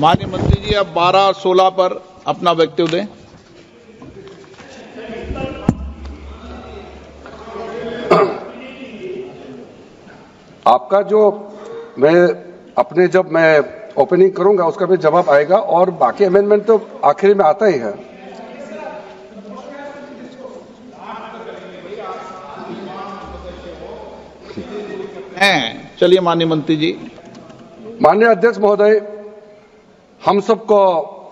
माननीय मंत्री जी अब 12-16 पर अपना वक्तव्य दें। आपका जो जब मैं ओपनिंग करूंगा उसका भी जवाब आएगा और बाकी अमेंडमेंट तो आखिरी में आता ही है। चलिए माननीय मंत्री जी। माननीय अध्यक्ष महोदय, हम सबको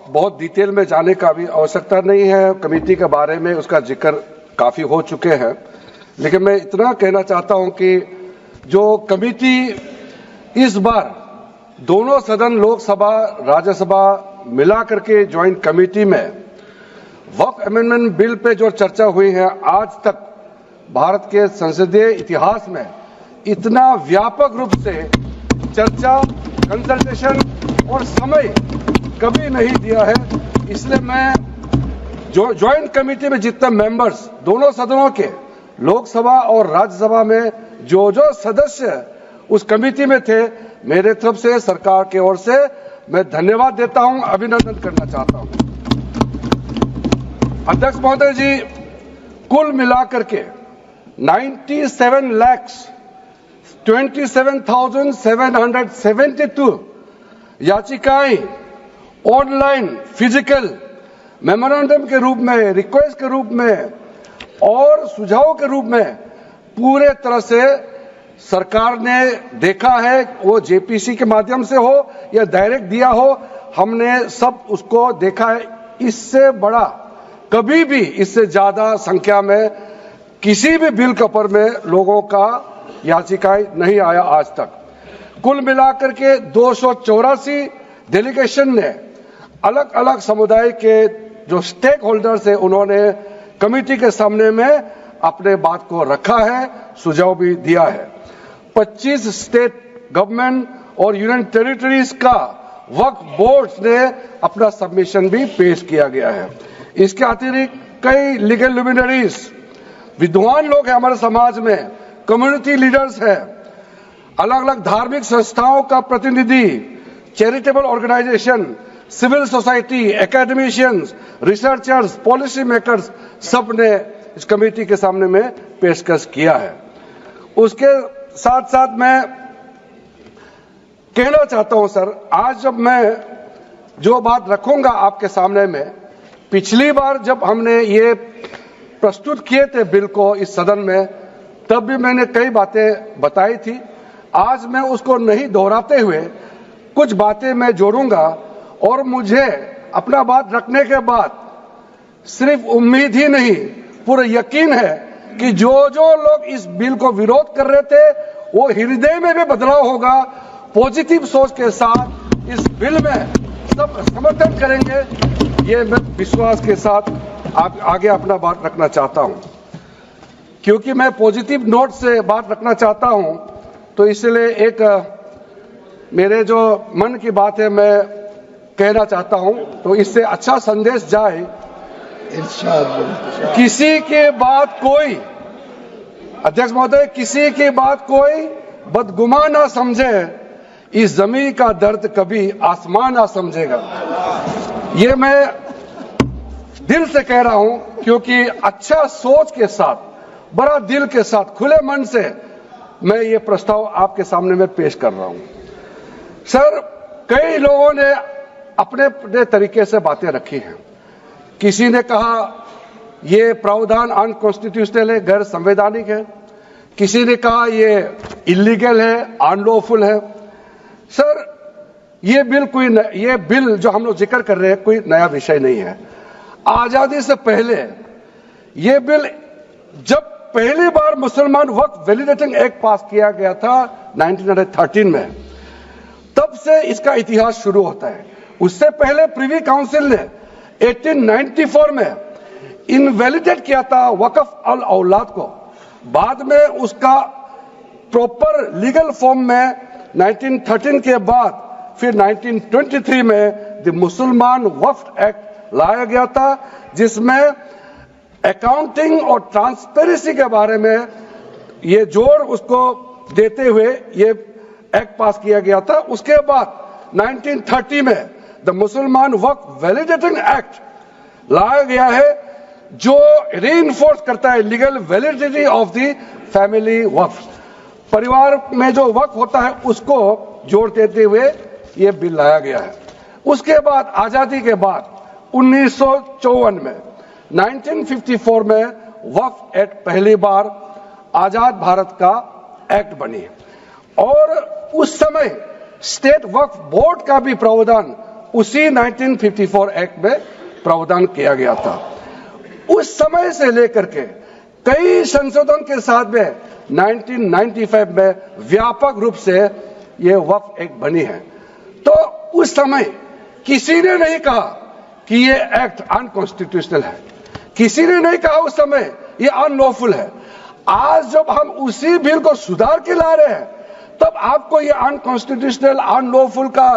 बहुत डिटेल में जाने का भी आवश्यकता नहीं है। कमेटी के बारे में उसका जिक्र काफी हो चुके हैं, लेकिन मैं इतना कहना चाहता हूं कि जो कमेटी इस बार दोनों सदन लोकसभा राज्यसभा मिला करके ज्वाइंट कमेटी में वक्फ अमेंडमेंट बिल पे जो चर्चा हुई है, आज तक भारत के संसदीय इतिहास में इतना व्यापक रूप से चर्चा, कंसल्टेशन और समय कभी नहीं दिया है। इसलिए मैं जो ज्वाइंट कमेटी में जितने मेंबर्स दोनों सदनों के लोकसभा और राज्यसभा में जो सदस्य उस कमेटी में थे, मेरे तरफ से सरकार की ओर से मैं धन्यवाद देता हूं, अभिनंदन करना चाहता हूं। अध्यक्ष महोदय जी, कुल मिलाकर के 97,27,772 याचिकाएं ऑनलाइन, फिजिकल, मेमोरेंडम के रूप में, रिक्वेस्ट के रूप में और सुझाव के रूप में पूरे तरह से सरकार ने देखा है। वो जेपीसी के माध्यम से हो या डायरेक्ट दिया हो, हमने सब उसको देखा है। इससे बड़ा कभी भी, इससे ज्यादा संख्या में किसी भी बिल के ऊपर में लोगों का याचिकाएं नहीं आया आज तक। कुल मिलाकर के 284 डेलीगेशन ने अलग अलग समुदाय के जो स्टेक होल्डर्स है, उन्होंने कमेटी के सामने में अपने बात को रखा है, सुझाव भी दिया है। 25 स्टेट गवर्नमेंट और यूनियन टेरिटरीज का वक्फ बोर्ड ने अपना सबमिशन भी पेश किया गया है। इसके अतिरिक्त कई लीगल लुमिनरीज, विद्वान लोग हैं हमारे समाज में, कम्युनिटी लीडर्स हैं, अलग अलग धार्मिक संस्थाओं का प्रतिनिधि, charitable organisation, civil society, academicians, researchers, policy makers, सब ने इस कमेटी के सामने में पेशकश किया है। उसके साथ साथ मैं कहना चाहता हूं सर, आज जब मैं जो बात रखूंगा आपके सामने में, पिछली बार जब हमने ये प्रस्तुत किए थे बिल को इस सदन में, तब भी मैंने कई बातें बताई थी। आज मैं उसको नहीं दोहराते हुए कुछ बातें मैं जोड़ूंगा और मुझे अपना बात रखने के बाद सिर्फ उम्मीद ही नहीं, पूरा यकीन है कि जो लोग इस बिल को विरोध कर रहे थे, वो हृदय में भी बदलाव होगा। पॉजिटिव सोच के साथ इस बिल में सब समर्थन करेंगे, ये मैं विश्वास के साथ आगे अपना बात रखना चाहता हूं। क्योंकि मैं पॉजिटिव नोट से बात रखना चाहता हूं, तो इसलिए एक मेरे जो मन की बात है मैं कहना चाहता हूं, तो इससे अच्छा संदेश जाए। किसी के बात कोई, अध्यक्ष महोदय, किसी की बात कोई बदगुमान ना समझे, इस जमीन का दर्द कभी आसमान ना समझेगा। ये मैं दिल से कह रहा हूं, क्योंकि अच्छा सोच के साथ, बड़ा दिल के साथ, खुले मन से मैं ये प्रस्ताव आपके सामने में पेश कर रहा हूं। सर, कई लोगों ने अपने अपने तरीके से बातें रखी हैं। किसी ने कहा ये प्रावधान अनकॉन्स्टिट्यूशनल है, गैर संवैधानिक है। किसी ने कहा ये इलीगल है, अनलॉफुल है। सर, ये बिल जो हम लोग जिक्र कर रहे हैं कोई नया विषय नहीं है। आजादी से पहले ये बिल, जब पहली बार मुसलमान वक्फ वैलिडेटिंग एक्ट पास किया गया था 1913 में, तब से इसका इतिहास शुरू होता है। उससे पहले प्रिवी काउंसिल ने 1894 में इनवैलिडेट किया था वक्फ अल औलाद को। बाद में उसका प्रॉपर लीगल फॉर्म में 1913 के बाद फिर 1923 में द मुसलमान वक्फ एक्ट लाया गया था, जिसमें अकाउंटिंग और ट्रांसपेरेंसी के बारे में ये जोर उसको देते हुए ये एक्ट पास किया गया था। उसके बाद 1930 में द मुसलमान वक्फ वैलिडेटिंग एक्ट लाया गया है, जो रीइंफोर्स करता है legal validity of the family waqf. परिवार में जो वक्फ होता है उसको जोड़ देते हुए यह बिल लाया गया है। उसके बाद आजादी के बाद 1954 में 1954 में वक्फ एक्ट पहली बार आजाद भारत का एक्ट बनी और उस समय स्टेट वक्फ बोर्ड का भी प्रावधान उसी 1954 एक्ट में प्रावधान किया गया था। उस समय से लेकर के कई संशोधन के साथ में 1995 में व्यापक रूप से यह वक्फ एक्ट बनी है। तो उस समय किसी ने नहीं कहा कि यह एक्ट अनकॉन्स्टिट्यूशनल है, किसी ने नहीं कहा उस समय यह अनलॉफुल है। आज जब हम उसी बिल को सुधार के ला रहे हैं तब आपको यह अनकॉन्स्टिट्यूशनल अनलॉफुल का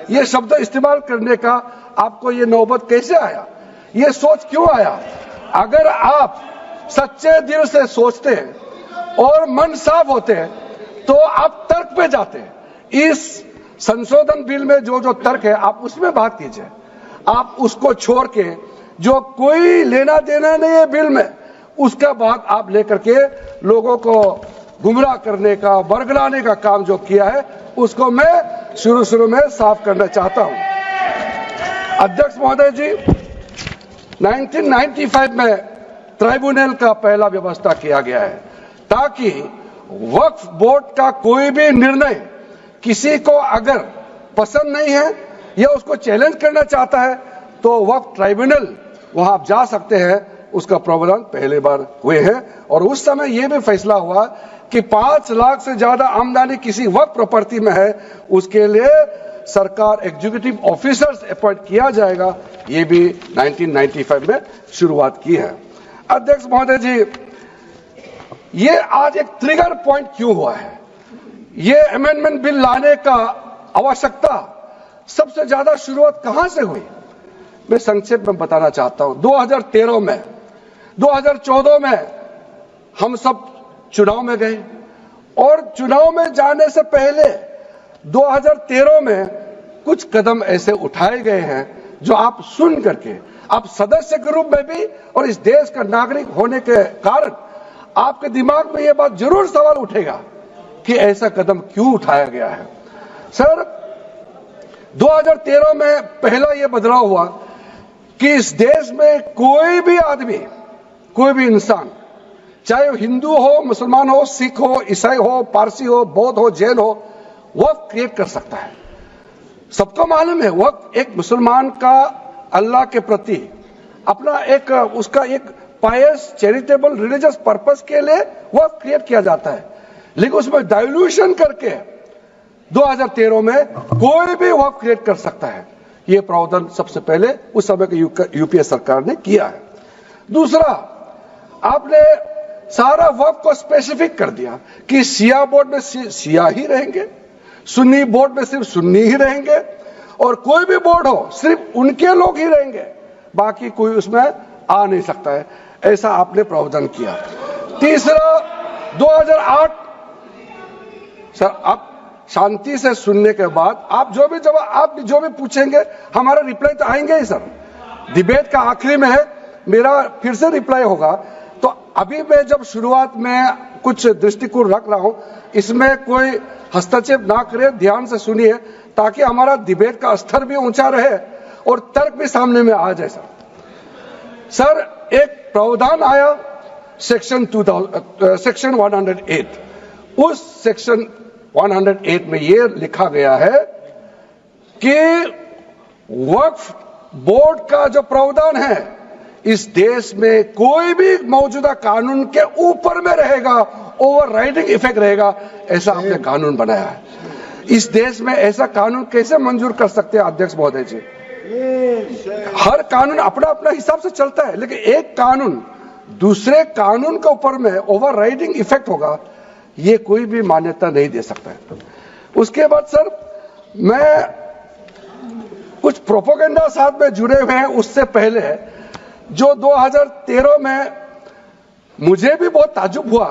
यह शब्द इस्तेमाल करने का आपको यह नौबत कैसे आया, यह सोच क्यों आया? अगर आप सच्चे दिल से सोचते और मन साफ होते तो आप तर्क पे जाते। इस संशोधन बिल में जो जो तर्क है आप उसमें बात कीजिए, आप उसको छोड़ के जो कोई लेना देना नहीं है बिल में उसका बात आप लेकर के लोगों को गुमराह करने का बरगलाने का काम जो किया है उसको मैं शुरू में साफ करना चाहता हूं। अध्यक्ष महोदय जी, 1995 में ट्राइब्यूनल का पहला व्यवस्था किया गया है ताकि वक्फ बोर्ड का कोई भी निर्णय किसी को अगर पसंद नहीं है या उसको चैलेंज करना चाहता है तो वक्फ ट्राइब्यूनल वहां आप जा सकते हैं। उसका प्रावधान पहली बार हुए हैं और उस समय यह भी फैसला हुआ कि 5 लाख से ज्यादा आमदनी किसी वक्फ प्रॉपर्टी में है उसके लिए सरकार एग्जीक्यूटिव ऑफिसर्स अपॉइंट किया जाएगा। यह भी 1995 में शुरुआत की है। अध्यक्ष महोदय जी, ये आज एक ट्रिगर पॉइंट क्यों हुआ है? ये अमेंडमेंट बिल लाने का आवश्यकता सबसे ज्यादा शुरुआत कहां से हुई? मैं संक्षेप में बताना चाहता हूं। 2013 में 2014 में हम सब चुनाव में गए और चुनाव में जाने से पहले 2013 में कुछ कदम ऐसे उठाए गए हैं जो आप सुन करके आप सदस्य के रूप में भी और इस देश का नागरिक होने के कारण आपके दिमाग में यह बात जरूर सवाल उठेगा कि ऐसा कदम क्यों उठाया गया है। सर, 2013 में पहला यह बदलाव हुआ कि इस देश में कोई भी आदमी, कोई भी इंसान, चाहे वो हिंदू हो, मुसलमान हो, सिख हो, ईसाई हो, पारसी हो, बौद्ध हो, जैन हो, वक्फ क्रिएट कर सकता है। सबको मालूम है वक्फ एक मुसलमान का अल्लाह के प्रति अपना एक उसका एक पायस चैरिटेबल रिलीजियस पर्पस के लिए वक्फ क्रिएट किया जाता है, लेकिन उसमें डाइल्यूशन करके 2013 में कोई भी वक्फ क्रिएट कर सकता है। यह प्रावधान सबसे पहले उस समय की यूपीए सरकार ने किया है। दूसरा, आपने सारा वक्फ को स्पेसिफिक कर दिया कि शिया बोर्ड में शिया ही रहेंगे, सुन्नी बोर्ड में सिर्फ सुन्नी ही रहेंगे और कोई भी बोर्ड हो सिर्फ उनके लोग ही रहेंगे, बाकी कोई उसमें आ नहीं सकता है। ऐसा आपने प्रावधान किया। तीसरा, 2008, सर आप शांति से सुनने के बाद आप जो भी पूछेंगे हमारा रिप्लाई तो आएंगे ही सर। डिबेट का आखिरी में है, मेरा फिर से रिप्लाई होगा। तो अभी मैं जब शुरुआत में कुछ दृष्टिकोण रख रहा हूं, इसमें कोई हस्तक्षेप ना करे, ध्यान से सुनिए ताकि हमारा डिबेट का स्तर भी ऊंचा रहे और तर्क भी सामने में आ जाए। सर, एक प्रावधान आया सेक्शन 108। उस सेक्शन 108 में यह लिखा गया है कि वक्फ बोर्ड का जो प्रावधान है इस देश में कोई भी मौजूदा कानून के ऊपर में रहेगा, ओवरराइडिंग इफेक्ट रहेगा। ऐसा आपने कानून बनाया है। इस देश में ऐसा कानून कैसे मंजूर कर सकते हैं अध्यक्ष महोदय जी? हर कानून अपना अपना हिसाब से चलता है, लेकिन एक कानून दूसरे कानून के ऊपर में ओवरराइडिंग इफेक्ट होगा, ये कोई भी मान्यता नहीं दे सकता है। उसके बाद सर, मैं कुछ प्रोपेगेंडा साथ में जुड़े हुए हैं उससे पहले जो 2013 में मुझे भी बहुत ताज्जुब हुआ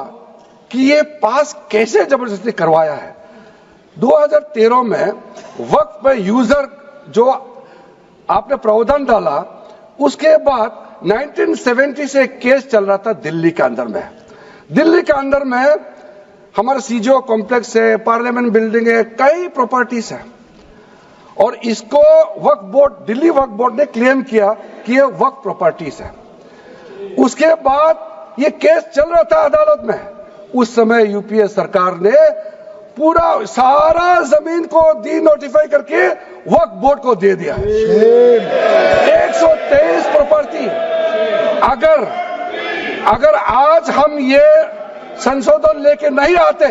कि ये पास कैसे जबरदस्ती करवाया है। 2013 में वक्फ पे यूजर जो आपने प्रावधान डाला, उसके बाद 1970 से एक केस चल रहा था दिल्ली के अंदर में। दिल्ली के अंदर में हमारा सीजीओ कॉम्प्लेक्स है, पार्लियामेंट बिल्डिंग है, कई प्रॉपर्टीज है, और इसको वक्फ बोर्ड, दिल्ली वक्फ बोर्ड ने क्लेम किया कि ये वक्फ प्रॉपर्टीज है। उसके बाद ये केस चल रहा था अदालत में। उस समय यूपीए सरकार ने पूरा सारा जमीन को डी नोटिफाई करके वक्फ बोर्ड को दे दिया। 123 प्रॉपर्टी। अगर आज हम ये संशोधन लेके नहीं आते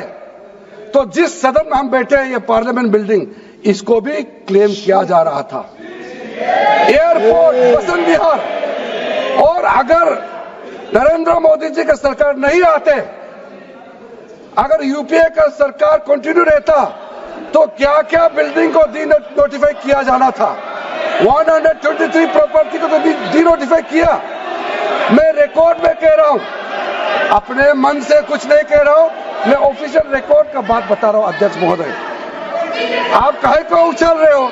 तो जिस सदन में हम बैठे हैं, ये पार्लियामेंट बिल्डिंग, इसको भी क्लेम किया जा रहा था। एयरपोर्ट, बसंत विहार, और अगर नरेंद्र मोदी जी का सरकार नहीं आते, अगर यूपीए का सरकार कंटिन्यू रहता, तो क्या क्या बिल्डिंग को डी नोटिफाई किया जाना था। 123 प्रॉपर्टी को तो डी नोटिफाई किया। मैं रिकॉर्ड में कह रहा हूं, अपने मन से कुछ नहीं कह रहा हूं, मैं ऑफिशियल रिकॉर्ड का बात बता रहा हूं। अध्यक्ष महोदय, आप काहे को उछल रहे हो?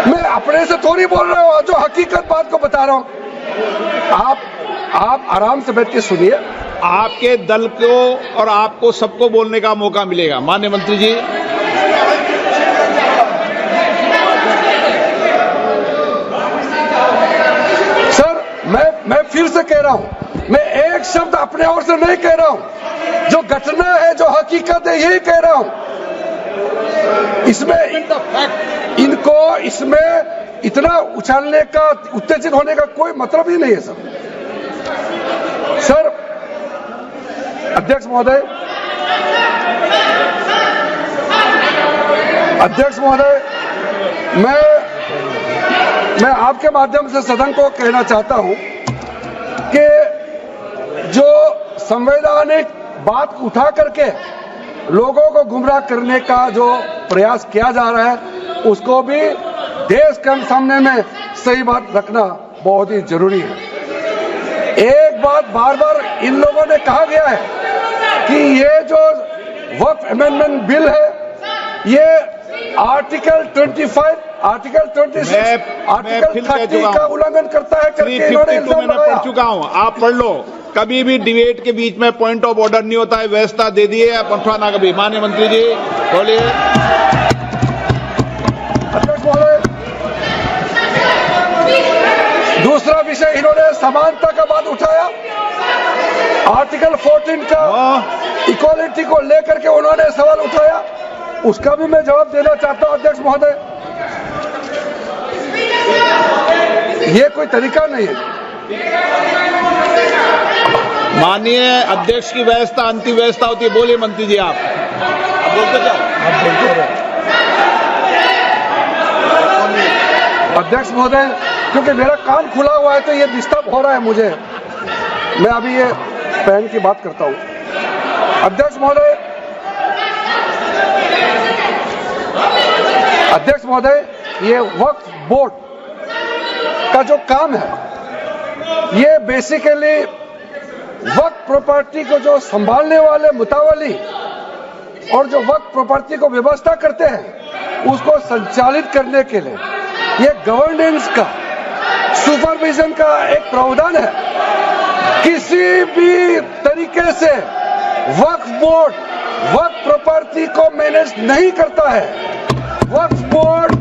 मैं अपने से थोड़ी बोल रहा हूं, जो हकीकत बात को बता रहा हूं। आप आराम से बैठ के सुनिए। आपके दल को और आपको सबको बोलने का मौका मिलेगा। माननीय मंत्री जी, सर, मैं फिर से कह रहा हूं, मैं एक शब्द अपने ओर से नहीं कह रहा हूं, जो घटना है, जो हकीकत है, यही कह रहा हूं। इनको इसमें इतना उछालने का, उत्तेजित होने का कोई मतलब ही नहीं है सर। अध्यक्ष महोदय, मैं आपके माध्यम से सदन को कहना चाहता हूं कि जो संवैधानिक बात उठा करके लोगों को गुमराह करने का जो प्रयास किया जा रहा है, उसको भी देश के सामने में सही बात रखना बहुत ही जरूरी है। एक बात बार बार इन लोगों ने कहा गया है कि ये जो वक्फ अमेंडमेंट बिल है, ये आर्टिकल 25, आर्टिकल 26, आर्टिकल 30 का उल्लंघन करता है करके इन्होंने इल्जाम लगाया। पढ़ चुका हूं, आप पढ़ लो। कभी भी डिबेट के बीच में पॉइंट ऑफ ऑर्डर नहीं होता है, व्यवस्था दे दी है, आप उठाना कभी। माननीय मंत्री जी बोलिए। अध्यक्ष महोदय, दूसरा विषय इन्होंने समानता का बात उठाया। आर्टिकल 14 का इक्वालिटी को लेकर के उन्होंने सवाल उठाया, उसका भी मैं जवाब देना चाहता हूं। अध्यक्ष महोदय, ये कोई तरीका नहीं है। माननीय अध्यक्ष की व्यवस्था अंतिम व्यवस्था होती है। बोलिए मंत्री जी, आप बोलते जाओ। अध्यक्ष महोदय, क्योंकि मेरा कान खुला हुआ है तो ये डिस्टर्ब हो रहा है मुझे। मैं अभी ये पहन की बात करता हूं। अध्यक्ष महोदय, ये वक्फ बोर्ड का जो काम है, ये बेसिकली वक्फ प्रॉपर्टी को जो संभालने वाले मुतावली और जो वक्फ प्रॉपर्टी को व्यवस्था करते हैं, उसको संचालित करने के लिए ये गवर्नेंस का, सुपरविजन का एक प्रावधान है। किसी भी तरीके से वक्फ बोर्ड वक्फ प्रॉपर्टी को मैनेज नहीं करता है। वक्फ बोर्ड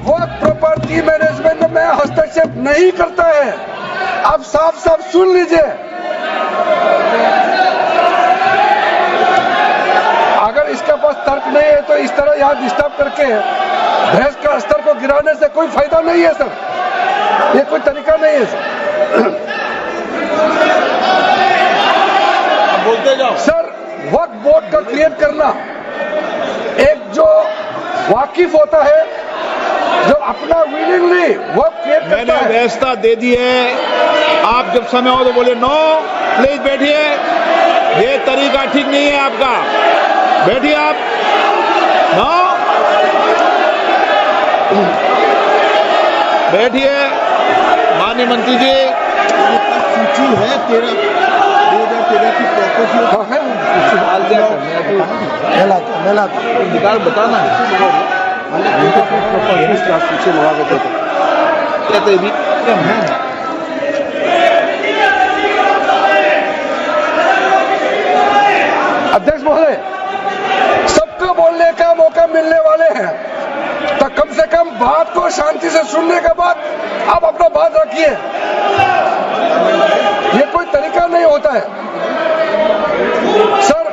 वक्फ प्रॉपर्टी मैनेजमेंट में हस्तक्षेप नहीं करता है। अब साफ साफ सुन लीजिए, अगर इसके पास तर्क नहीं है तो इस तरह यहां डिस्टर्ब करके बहस का स्तर को गिराने से कोई फायदा नहीं है सर। ये कोई तरीका नहीं है सर। बोलते जाओ सर। वक्फ बोर्ड का क्रिएट करना, एक जो वाकिफ होता है, जो अपना विलिंगली वक्फ क्रिएट करता है। व्यवस्था दे दी है, आप जब समय हो तो बोले नो, प्लीज बैठिए। ये तरीका ठीक नहीं है आपका, बैठिए आप। नो, बैठिए। माननीय मंत्री जी, सूची है 2013 की प्रॉपर्टी निकाल बताना। पीछे मुआवजे देते कहते भी अध्यक्ष महोदय, सबको बोलने का मौका मिलने वाले हैं, तो कम से कम बात को शांति से सुनने के बाद आप अपना बात रखिए। ये कोई तरीका नहीं होता है सर।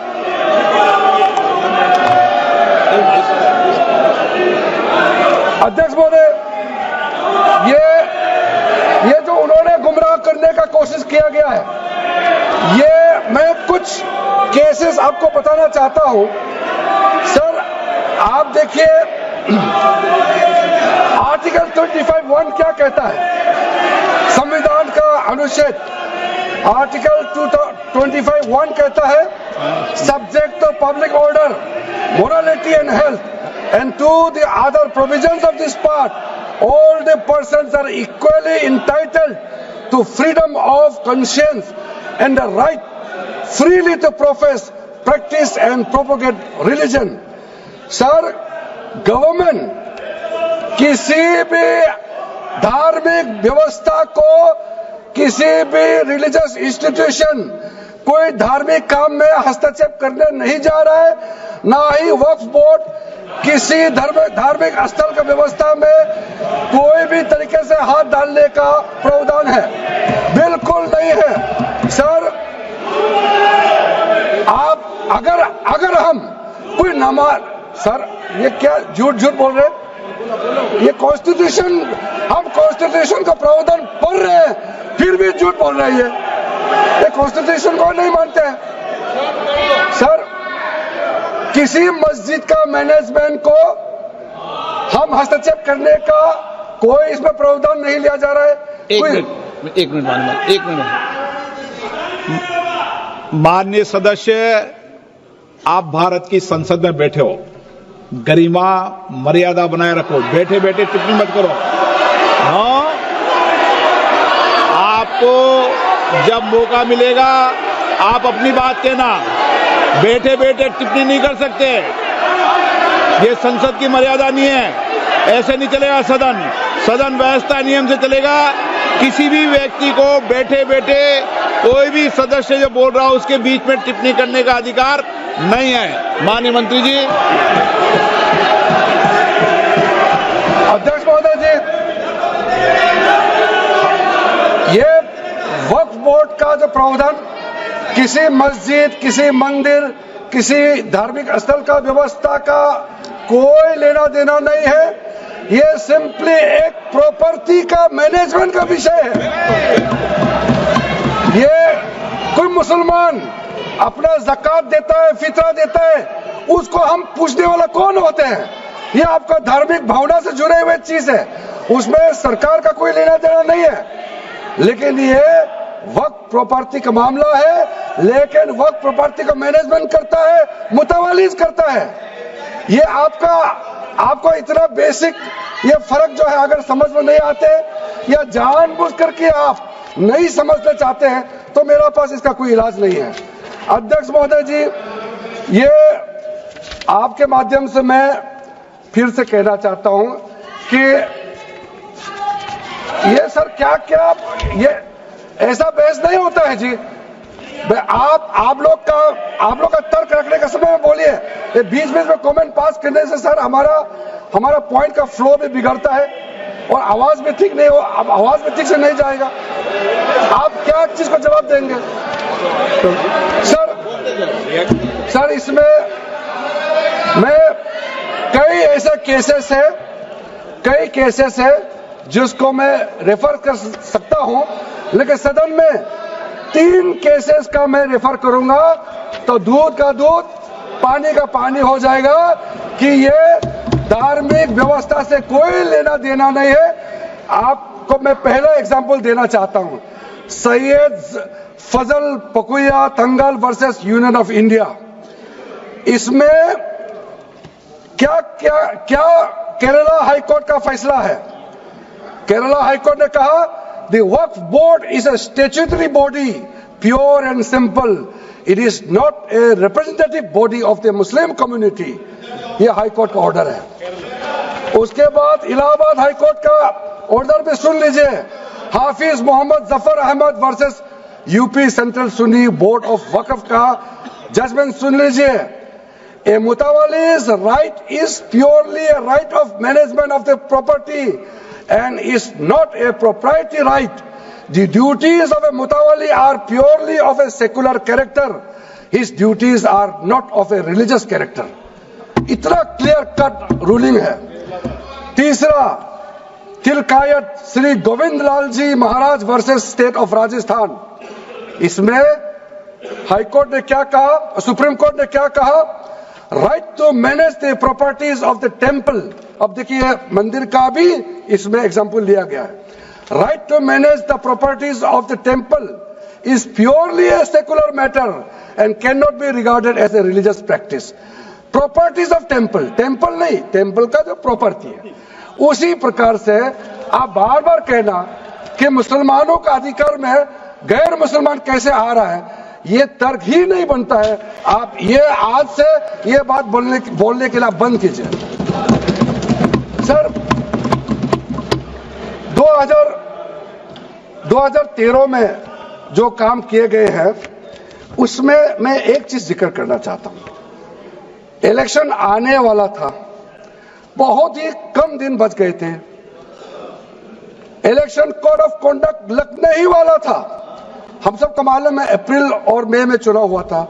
अध्यक्ष महोदय, ये जो उन्होंने गुमराह करने का कोशिश किया गया है, ये मैं कुछ केसेस आपको बताना चाहता हूं सर। आप देखिए आर्टिकल 25(1) क्या कहता है, संविधान का अनुच्छेद आर्टिकल 25(1) कहता है, subject to public order, morality and health, and to the other provisions of this part, all the persons are equally entitled to freedom of conscience and the right freely to profess, practice and propagate religion. Sir, government किसी भी धार्मिक व्यवस्था को, किसी भी religious institution, कोई धार्मिक काम में हस्तक्षेप करने नहीं जा रहा है, ना ही वक्फ बोर्ड किसी धार्मिक स्थल का व्यवस्था में कोई भी तरीके से हाथ डालने का प्रावधान है, बिल्कुल नहीं है सर। आप अगर हम कोई नमाज, सर ये क्या झूठ बोल रहे हैं? ये कॉन्स्टिट्यूशन, हम कॉन्स्टिट्यूशन का प्रावधान पढ़ रहे हैं, फिर भी झूठ बोल रहे हैं। ये कॉन्स्टिट्यूशन को नहीं मानते हैं सर। किसी मस्जिद का मैनेजमेंट को हम हस्तक्षेप करने का कोई इसमें प्रावधान नहीं लिया जा रहा है। एक मिनट माननीय सदस्य, आप भारत की संसद में बैठे हो, गरिमा मर्यादा बनाए रखो, बैठे बैठे टिप्पणी मत करो। हाँ, आपको जब मौका मिलेगा आप अपनी बात कहना, बैठे बैठे टिप्पणी नहीं कर सकते, ये संसद की मर्यादा नहीं है, ऐसे नहीं चलेगा सदन। सदन व्यवस्था नियम से चलेगा। किसी भी व्यक्ति को बैठे बैठे कोई भी सदस्य जो बोल रहा हो उसके बीच में टिप्पणी करने का अधिकार नहीं है। माननीय मंत्री जी। अध्यक्ष महोदय जी, ये वक्फ बोर्ड का जो प्रावधान किसी मस्जिद, किसी मंदिर, किसी धार्मिक स्थल का व्यवस्था का कोई लेना देना नहीं है। ये सिंपली एक प्रॉपर्टी का मैनेजमेंट का विषय है। ये कोई मुसलमान अपना ज़कात देता है, फितरा देता है, उसको हम पूछने वाला कौन होते हैं? ये आपका धार्मिक भावना से जुड़े हुए चीज है, उसमें सरकार का कोई लेना देना नहीं है। लेकिन ये वक्फ प्रॉपर्टी का मामला है, लेकिन वक्फ प्रॉपर्टी का मैनेजमेंट करता है, मुतवल्लिज करता है। ये आपको इतना बेसिक ये फर्क जो है अगर समझ में नहीं आते या जानबूझ करके आप नहीं समझना चाहते हैं तो मेरा पास इसका कोई इलाज नहीं है। अध्यक्ष महोदय जी, ये आपके माध्यम से मैं फिर से कहना चाहता हूं कि ये सर क्या ये ऐसा बहस नहीं होता है जी। आप लोग का तर्क रखने का समय में बोलिए, ये बीच में कमेंट पास करने से सर हमारा पॉइंट का फ्लो भी बिगड़ता है और आवाज भी ठीक नहीं हो, अब आवाज भी ठीक से नहीं जाएगा। आप क्या चीज को जवाब देंगे सर? इसमें मैं कई ऐसे केसेस है जिसको मैं रेफर कर सकता हूं, लेकिन सदन में 3 केसेस का मैं रेफर करूंगा तो दूध का दूध, पानी का पानी हो जाएगा कि ये धार्मिक व्यवस्था से कोई लेना देना नहीं है। आपको मैं पहला एग्जांपल देना चाहता हूं, सैयद फजल पकुया Thangal versus union of India. इसमें क्या केरला हाईकोर्ट का फैसला है। केरला हाईकोर्ट ने कहा the Waqf board is a statutory body, pure and simple. It is not a representative body of the Muslim community. ये हाई कोर्ट का ऑर्डर है। उसके बाद इलाहाबाद हाईकोर्ट का ऑर्डर भी सुन लीजिए, Hafiz Mohammad Zafar Ahmad versus UP central Sunni board of waqf का जजमेंट सुन लीजिए। A mutawalli's right is purely a right of management of the property and is not a proprietary right. The duties of a mutawalli are purely of a secular character. His duties are not of a religious character. इतना clear cut ruling है। तीसरा, तिलकायत श्री गोविंद लाल जी महाराज versus state of Rajasthan. इसमें high court ने क्या कहा, supreme court ने क्या कहा, right to manage the properties of the temple. अब देखिए मंदिर का भी इसमें एग्जांपल लिया गया है। Right to manage the properties of the temple is purely a secular matter and cannot be regarded as a religious practice. Properties of temple, temple नहीं, टेम्पल का जो प्रॉपर्टी है। उसी प्रकार से आप बार बार कहना कि मुसलमानों का अधिकार में गैर मुसलमान कैसे आ रहा है, ये तर्क ही नहीं बनता है। आप ये आज से ये बात बोलने के लिए बंद कीजिए। सर 2013 में जो काम किए गए हैं उसमें मैं एक चीज जिक्र करना चाहता हूं। इलेक्शन आने वाला था, बहुत ही कम दिन बच गए थे, इलेक्शन कोड ऑफ कॉन्डक्ट लगने ही वाला था। हम सबको मालूम है अप्रैल और मई में चुनाव हुआ था।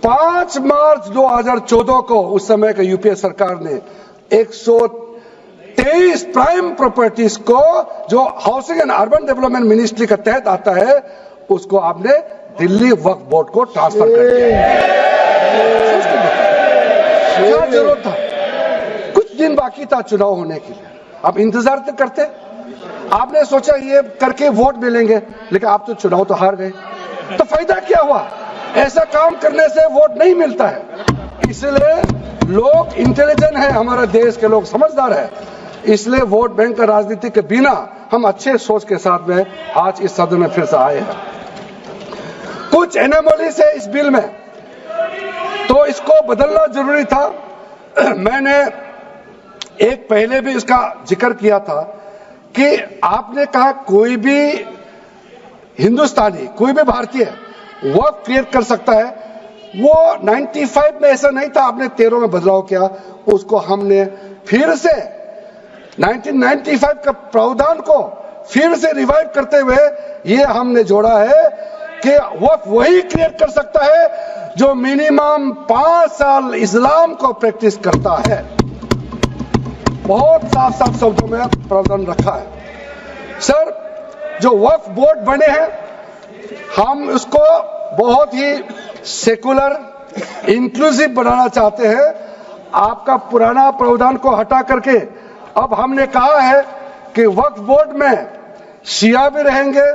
5 मार्च 2014 को उस समय के यूपीए सरकार ने 123 प्राइम प्रॉपर्टीज को जो housing and urban development ministry के तहत आता है उसको आपने दिल्ली वक्फ बोर्ड को ट्रांसफर कर दिया। क्या जरूरत था? कुछ दिन बाकी था चुनाव होने के लिए, आप इंतजार तो करते। आपने सोचा ये करके वोट मिलेंगे, लेकिन आप तो चुनाव तो हार गए, तो फायदा क्या हुआ? ऐसा काम करने से वोट नहीं मिलता है। इसलिए लोग इंटेलिजेंट है, हमारे देश के लोग समझदार है, इसलिए वोट बैंक का राजनीति के बिना हम अच्छे सोच के साथ में आज इस सदन में फिर से आए हैं। कुछ एनोमलीज है इस बिल में, तो इसको बदलना जरूरी था। मैंने एक पहले भी इसका जिक्र किया था कि आपने कहा कोई भी हिंदुस्तानी, कोई भी भारतीय वक्फ क्रिएट कर सकता है। वो 95 में ऐसा नहीं था, आपने 13 में बदलाव किया, उसको हमने फिर से 1995 का प्रावधान को फिर से रिवाइव करते हुए ये हमने जोड़ा है कि वक्फ वही क्रिएट कर सकता है जो मिनिमम 5 साल इस्लाम को प्रैक्टिस करता है। बहुत साफ साफ शब्दों में प्रावधान रखा है। सर, जो वक्फ बोर्ड बने हैं हम उसको बहुत ही सेकुलर इंक्लूसिव बनाना चाहते हैं। आपका पुराना प्रावधान को हटा करके अब हमने कहा है कि वक्फ बोर्ड में शिया भी रहेंगे,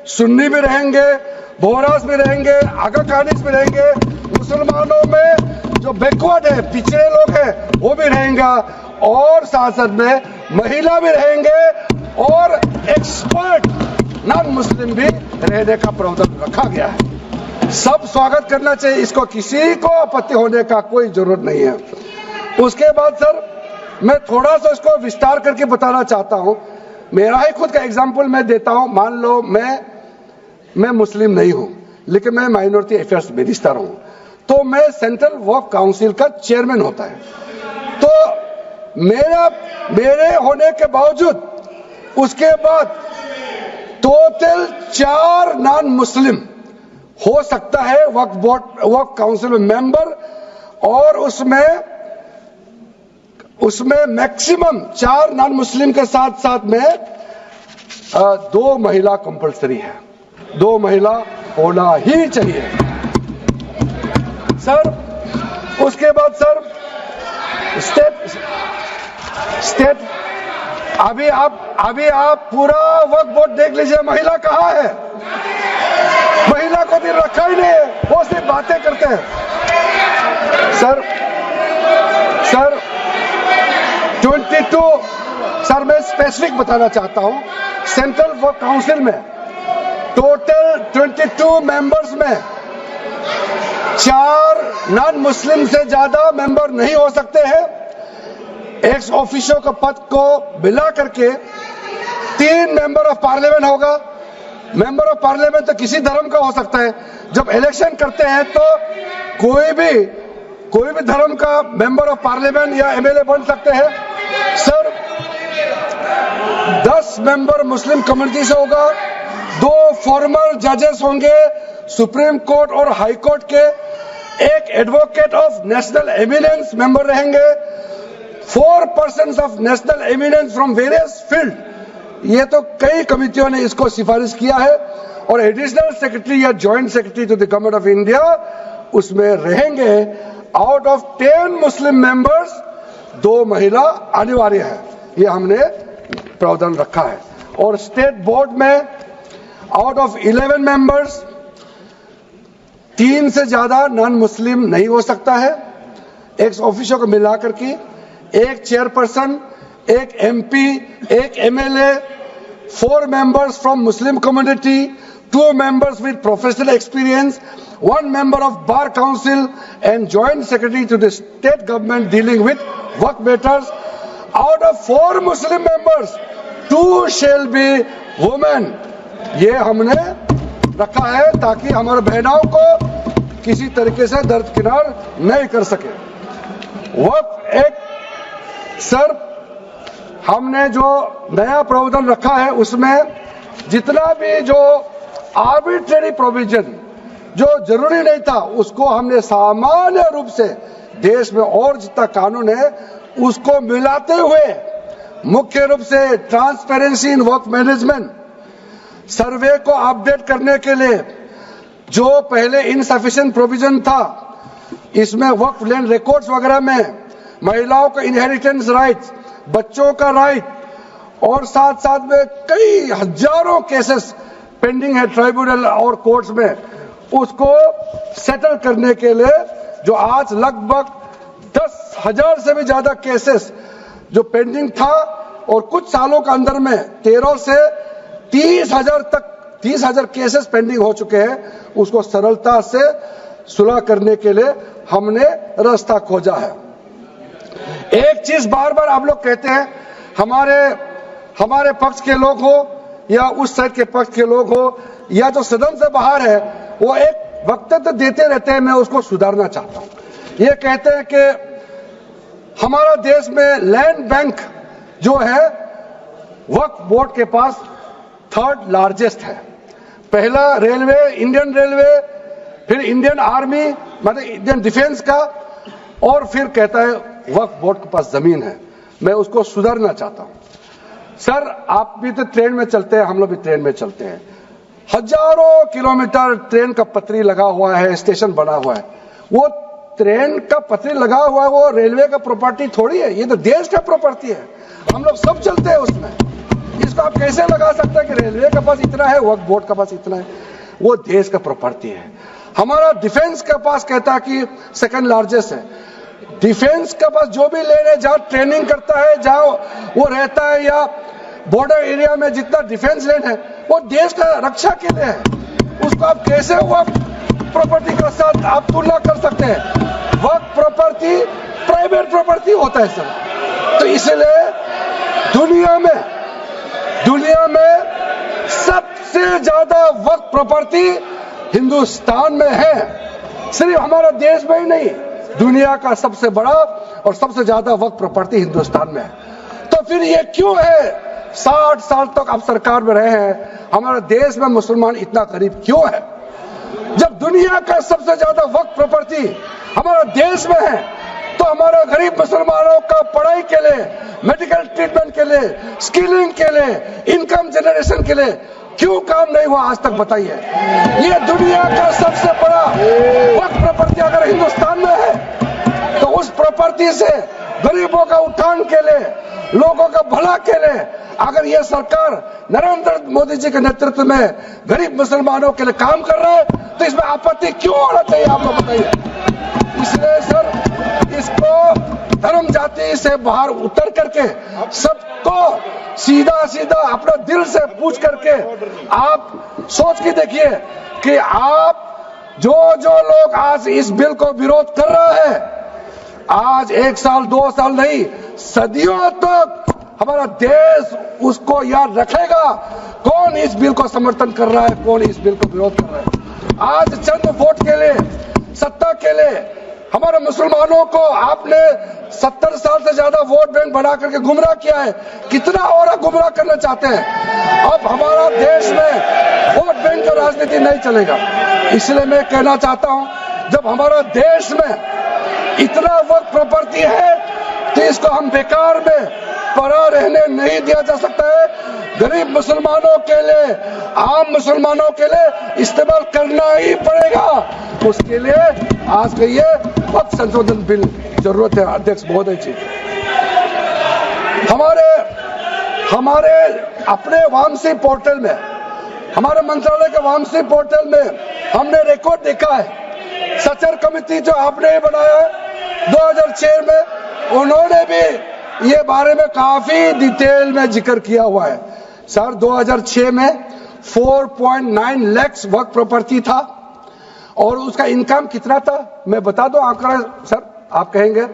सुन्नी भी रहेंगे, बोहरास भी रहेंगे, आगा कानिस भी रहेंगे, मुसलमानों में जो बैकवर्ड है, पिछड़े लोग हैं वो भी रहेंगे, और साथ साथ में महिला भी रहेंगे और एक्सपर्ट नॉन मुस्लिम भी रहने का प्रावधान रखा गया है। सब स्वागत करना चाहिए, इसको किसी को आपत्ति होने का कोई जरूरत नहीं है। उसके बाद सर मैं थोड़ा सा इसको विस्तार करके बताना चाहता हूं। मेरा ही खुद का एग्जांपल मैं देता हूं। मान लो मैं मुस्लिम नहीं हूं, लेकिन मैं माइनॉरिटी अफेयर्स मिनिस्टर हूं, तो मैं सेंट्रल वक्फ काउंसिल का चेयरमैन होता है। तो मेरे होने के बावजूद उसके बाद टोटल 4 नॉन मुस्लिम हो सकता है वक्फ बोर्ड वक्फ काउंसिल में मेंबर, और उसमें मैक्सिमम 4 नॉन मुस्लिम के साथ साथ में 2 महिला कंपलसरी है। 2 महिला होना ही चाहिए सर। उसके बाद सर स्टेट अभी आप पूरा वक्फ बोर्ड देख लीजिए, महिला कहाँ है? महिला को भी रखा ही नहीं है, वो सिर्फ बातें करते हैं। सर 22 सर मैं स्पेसिफिक बताना चाहता हूं। सेंट्रल वक्फ काउंसिल में टोटल 22 मेंबर्स में 4 नॉन मुस्लिम से ज्यादा मेंबर नहीं हो सकते हैं। एक्स ऑफिशियो के पद को मिला करके 3 मेंबर ऑफ पार्लियामेंट होगा। मेंबर ऑफ पार्लियामेंट तो किसी धर्म का हो सकता है। जब इलेक्शन करते हैं तो कोई भी धर्म का मेंबर ऑफ पार्लियामेंट या एमएलए बन सकते हैं। सर 10 मेंबर मुस्लिम कम्युनिटी से होगा, 2 फॉर्मर जजेस होंगे सुप्रीम कोर्ट और हाई कोर्ट के, 1 advocate of national eminence member रहेंगे, 4 persons of national eminence from various field. ये तो कई कमिटियों ने इसको सिफारिश किया है। और एडिशनल सेक्रेटरी या joint secretary to the government of India उसमें रहेंगे। आउट ऑफ 10 मुस्लिम मेंबर्स 2 महिला अनिवार्य है, ये हमने प्रावधान रखा है। और स्टेट बोर्ड में आउट ऑफ 11 मेंबर्स 3 से ज्यादा नॉन मुस्लिम नहीं हो सकता है। एक्स ऑफिशियो को मिलाकर के 1 chairperson, 1 MP, 1 MLA, 4 members from Muslim community, 2 members with professional experience, 1 member of Bar Council and Joint Secretary to the state government dealing with work matters. Out of 4 Muslim members, 2 shall be women. ये हमने रखा है ताकि हमारे बहनों को किसी तरीके से दरकिनार नहीं कर सके। वक्फ एक सर हमने जो नया प्रावधान रखा है उसमें जितना भी जो आर्बिट्रेरी प्रोविजन जो जरूरी नहीं था उसको हमने सामान्य रूप से देश में और जितना कानून है उसको मिलाते हुए मुख्य रूप से ट्रांसपेरेंसी इन वर्क मैनेजमेंट, सर्वे को अपडेट करने के लिए जो पहले इनसफिशिएंट प्रोविजन था इसमें वर्क लैंड रिकॉर्ड्स वगैरह में महिलाओं का इनहेरिटेंस राइट्स, बच्चों का राइट और साथ साथ में कई हजारों केसेस पेंडिंग है ट्राइब्यूनल और कोर्ट्स में, उसको सेटल करने के लिए जो आज लगभग 10,000 से भी ज्यादा केसेस जो पेंडिंग था और कुछ सालों के अंदर में 13 से 30,000 केसेस पेंडिंग हो चुके हैं, उसको सरलता से सुलह करने के लिए हमने रास्ता खोजा है। एक चीज बार बार आप लोग कहते हैं, हमारे पक्ष के लोग हो या उस साइड के पक्ष के लोग हो या जो सदन से बाहर है वो एक वक्तव्य देते रहते हैं, मैं उसको सुधारना चाहता हूं। ये कहते हैं कि हमारा देश में लैंड बैंक जो है वक्फ बोर्ड के पास 3rd लार्जेस्ट है। पहला रेलवे, इंडियन रेलवे, फिर इंडियन आर्मी मतलब इंडियन डिफेंस का, और फिर कहता है वक्फ बोर्ड के पास जमीन है। मैं उसको सुधारना चाहता हूं। सर आप भी तो ट्रेन में चलते हैं, हम लोग भी ट्रेन में चलते हैं, हजारों किलोमीटर ट्रेन का पटरी लगा हुआ है, स्टेशन बना हुआ है। वो ट्रेन का पटरी लगा हुआ है वो रेलवे का प्रॉपर्टी थोड़ी है, ये तो देश का प्रॉपर्टी है, हम लोग सब चलते हैं उसमें। इसको आप कैसे लगा सकते हैं कि रेलवे के पास इतना है, वक्फ बोर्ड के पास इतना है? वो देश का प्रॉपर्टी है। हमारा डिफेंस के पास कहता है कि 2nd लार्जेस्ट है। डिफेंस के पास जो भी लैंड है जहां ट्रेनिंग करता है, जहां वो रहता है या बॉर्डर एरिया में जितना डिफेंस लैंड है वो देश का रक्षा के लिए है। उसको आप कैसे वक्फ प्रॉपर्टी के साथ आप तुलना कर सकते हैं? वक्फ प्रॉपर्टी प्राइवेट प्रॉपर्टी होता है सर। तो इसलिए दुनिया में सबसे ज्यादा वक्फ प्रॉपर्टी हिंदुस्तान में है। सिर्फ हमारा देश में ही नहीं, दुनिया का सबसे बड़ा और सबसे ज्यादा वक्फ प्रॉपर्टी हिंदुस्तान में है। तो फिर ये क्यों है 60 साल तक आप सरकार में रहे हैं, हमारे देश में मुसलमान इतना गरीब क्यों है? जब दुनिया का सबसे ज्यादा वक्फ प्रॉपर्टी हमारा देश में है तो हमारे गरीब मुसलमानों का पढ़ाई के लिए, मेडिकल ट्रीटमेंट के लिए, स्किलिंग के लिए, इनकम जनरेशन के लिए क्यों काम नहीं हुआ आज तक बताइए? ये दुनिया का सबसे बड़ा वक्फ प्रॉपर्टी अगर हिंदुस्तान में है तो उस प्रॉपर्टी से गरीबों का उत्थान के लिए, लोगों का भला के लिए अगर ये सरकार नरेंद्र मोदी जी के नेतृत्व में गरीब मुसलमानों के लिए काम कर रहा है तो इसमें आपत्ति क्यों होना चाहिए? आप लोग बताइए। इसलिए सर इसको धर्म जाति से बाहर उतर करके सबको सीधा सीधा अपना दिल से पूछ करके आप सोच के देखिए कि आप जो लोग आज इस बिल को विरोध कर रहा है आज 1 साल 2 साल नहीं, सदियों तक हमारा देश उसको याद रखेगा कौन इस बिल को समर्थन कर रहा है, कौन इस बिल को विरोध कर रहा है। आज चंद वोट के लिए, सत्ता के लिए हमारे मुसलमानों को आपने 70 साल से ज्यादा वोट बैंक बना करके गुमराह किया है। कितना और गुमराह करना चाहते हैं? अब हमारा देश में वोट बैंक का राजनीति नहीं चलेगा। इसलिए मैं कहना चाहता हूं, जब हमारा देश में इतना वक्त प्रॉपर्टी है तो इसको हम बेकार में पड़ा रहने नहीं दिया जा सकता है। गरीब मुसलमानों के लिए, आम मुसलमानों के लिए इस्तेमाल करना ही पड़ेगा। उसके लिए आज का ये वक्त संशोधन बिल जरूरत है। अध्यक्ष महोदय जी, हमारे अपने वामसी पोर्टल में, हमारे मंत्रालय के वामसी पोर्टल में हमने रिकॉर्ड देखा है। सचर कमेटी जो आपने बनाया है 2006 में, उन्होंने भी ये बारे में काफी डिटेल में जिक्र किया हुआ है। सर 2006 में 4.9 लाख वक्फ प्रॉपर्टी था और उसका इनकम कितना था मैं बता दूं आंकड़ा सर, आप कहेंगे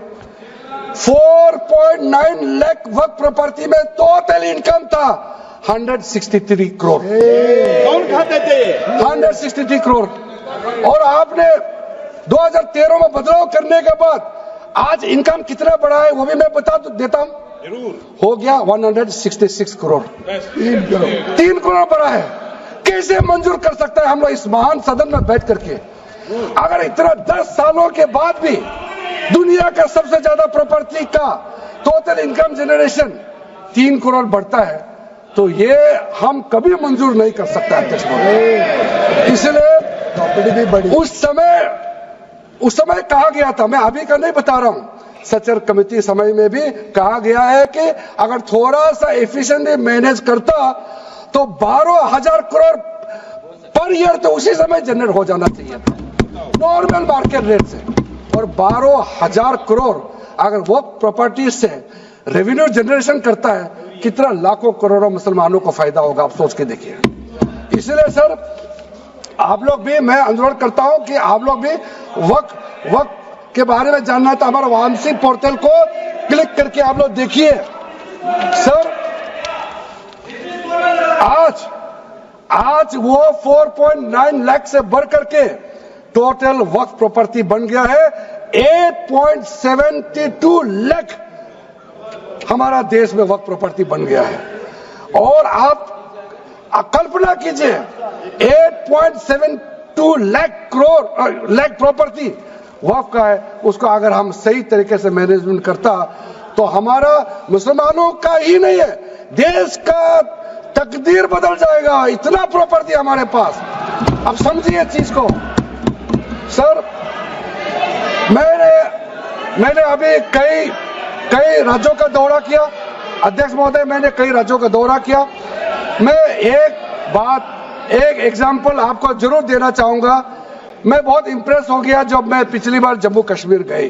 4.9 लाख वक्फ प्रॉपर्टी में टोटल इनकम था 163 करोड़। कौन खाते थे? 163 करोड़। और आपने 2013 में बदलाव करने के बाद आज इनकम कितना बढ़ा है वो भी मैं बता देता हूं। हो गया 166 करोड़। 3 करोड़ बढ़ा है। कैसे मंजूर कर सकता है हम लोग इस महान सदन में बैठ करके? अगर इतना 10 सालों के बाद भी दुनिया का सबसे ज्यादा प्रॉपर्टी का टोटल इनकम जनरेशन 3 करोड़ बढ़ता है तो ये हम कभी मंजूर नहीं कर सकते अध्यक्ष महोदय। इसलिए उस समय कहा गया था, मैं अभी का नहीं बता रहा हूं, सचर कमेटी समय में भी कहा गया है कि अगर थोड़ा सा एफिशिएंटली मैनेज करता तो 12,000 करोड़ पर ईयर तो उसी समय जनरेट हो जाना चाहिए था नॉर्मल मार्केट रेट से। और 12,000 करोड़ अगर वो प्रॉपर्टी से रेवेन्यू जनरेशन करता है, कितना लाखों करोड़ों मुसलमानों को फायदा होगा, आप सोच के देखिए। इसलिए सर आप लोग भी, मैं अनुरोध करता हूं कि आप लोग भी वक्त के बारे में जानना था, हमारा वामसी पोर्टल को क्लिक करके आप लोग देखिए। सर आज वो 4.9 लाख से बढ़ करके टोटल वक्फ प्रॉपर्टी बन गया है 8.72 लाख। हमारा देश में वक्फ प्रॉपर्टी बन गया है। और आप कल्पना कीजिए 8.72 लाख प्रॉपर्टी वक्फ का है, उसको अगर हम सही तरीके से मैनेजमेंट करता तो हमारा मुसलमानों का ही नहीं है, देश का तकदीर बदल जाएगा। इतना प्रॉपर्टी हमारे पास। अब समझिए चीज को। सर मैंने अभी कई राज्यों का दौरा किया अध्यक्ष महोदय, मैंने कई राज्यों का दौरा किया। मैं एक एग्जांपल आपको जरूर देना चाहूंगा। मैं बहुत इंप्रेस हो गया जब मैं पिछली बार जम्मू कश्मीर गई।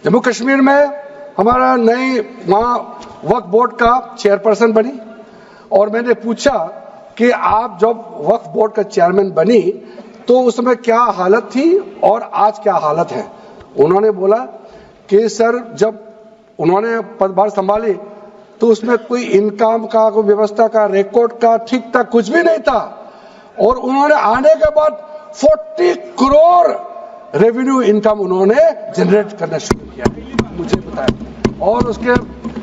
जम्मू कश्मीर में हमारा नई वहां वक्फ बोर्ड का चेयरपर्सन बनी और मैंने पूछा कि आप जब वक्फ बोर्ड का चेयरमैन बनी तो उसमें क्या हालत थी और आज क्या हालत है। उन्होंने बोला कि सर जब उन्होंने पदभार संभाली तो उसमें कोई इनकम का, कोई व्यवस्था का, रिकॉर्ड का ठीक ठाक कुछ भी नहीं था। और उन्होंने आने के बाद 40 करोड़ रेवेन्यू इनकम उन्होंने जनरेट करना शुरू किया, मुझे बताया। और उसके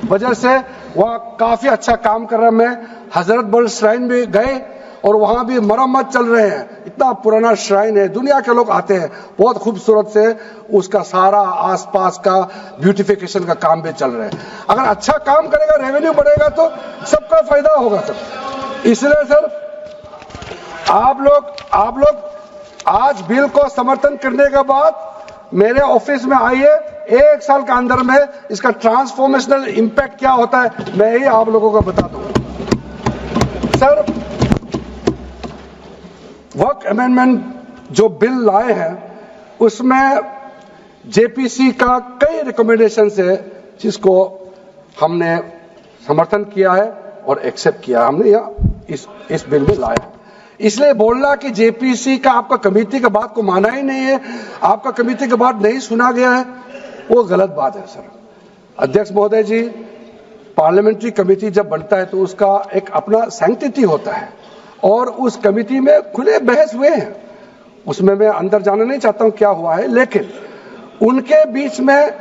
वजह से वह काफी अच्छा काम कर रहा है। मैं हजरत बल श्राइन भी गए और वहां भी मरम्मत चल रहे हैं। इतना पुराना श्राइन है, दुनिया के लोग आते हैं, बहुत खूबसूरत से उसका सारा आसपास का ब्यूटिफिकेशन का काम भी चल रहा है। अगर अच्छा काम करेगा, रेवेन्यू बढ़ेगा तो सबका फायदा होगा सर। इसलिए सर आप लोग आज बिल को समर्थन करने के बाद मेरे ऑफिस में आइए, 1 साल के अंदर में इसका ट्रांसफॉर्मेशनल इंपैक्ट क्या होता है मैं ही आप लोगों को बता दूंगा। सर वक्फ अमेंडमेंट जो बिल लाए हैं उसमें जेपीसी का कई रिकमेंडेशन है जिसको हमने समर्थन किया है और एक्सेप्ट किया हमने इस बिल में लाया। इसलिए बोलना कि जेपीसी का आपका कमेटी का बात को माना ही नहीं है, आपका कमेटी का बात नहीं सुना गया है, वो गलत बात है सर। अध्यक्ष महोदय जी, पार्लियामेंट्री कमेटी जब बनता है तो उसका एक अपना सैंक्टिटी होता है और उस कमेटी में खुले बहस हुए हैं। उसमें मैं अंदर जाना नहीं चाहता हूं क्या हुआ है, लेकिन उनके बीच में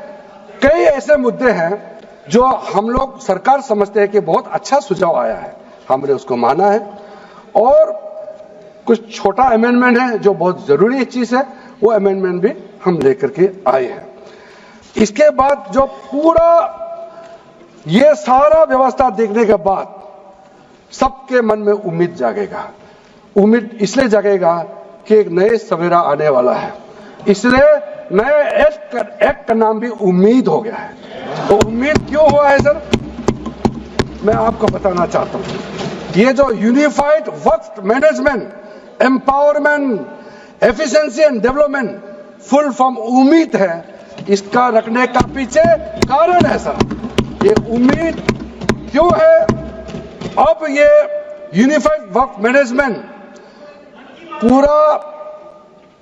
कई ऐसे मुद्दे हैं जो हम लोग सरकार समझते हैं कि बहुत अच्छा सुझाव आया है, हमने उसको माना है। और कुछ छोटा अमेंडमेंट है जो बहुत जरूरी चीज है, वो अमेंडमेंट भी हम लेकर के आए हैं। इसके बाद जो पूरा ये सारा व्यवस्था देखने के बाद सबके मन में उम्मीद जागेगा। उम्मीद इसलिए जागेगा कि एक नए सवेरा आने वाला है, इसलिए नए एक्ट का नाम भी उम्मीद हो गया है। तो उम्मीद क्यों हुआ है सर, मैं आपको बताना चाहता हूं। ये जो unified Waqf management, empowerment, efficiency and development, full form उम्मीद है, इसका रखने का पीछे कारण है सर। ये उम्मीद क्यों है? अब ये यूनिफाइड वक्फ मैनेजमेंट पूरा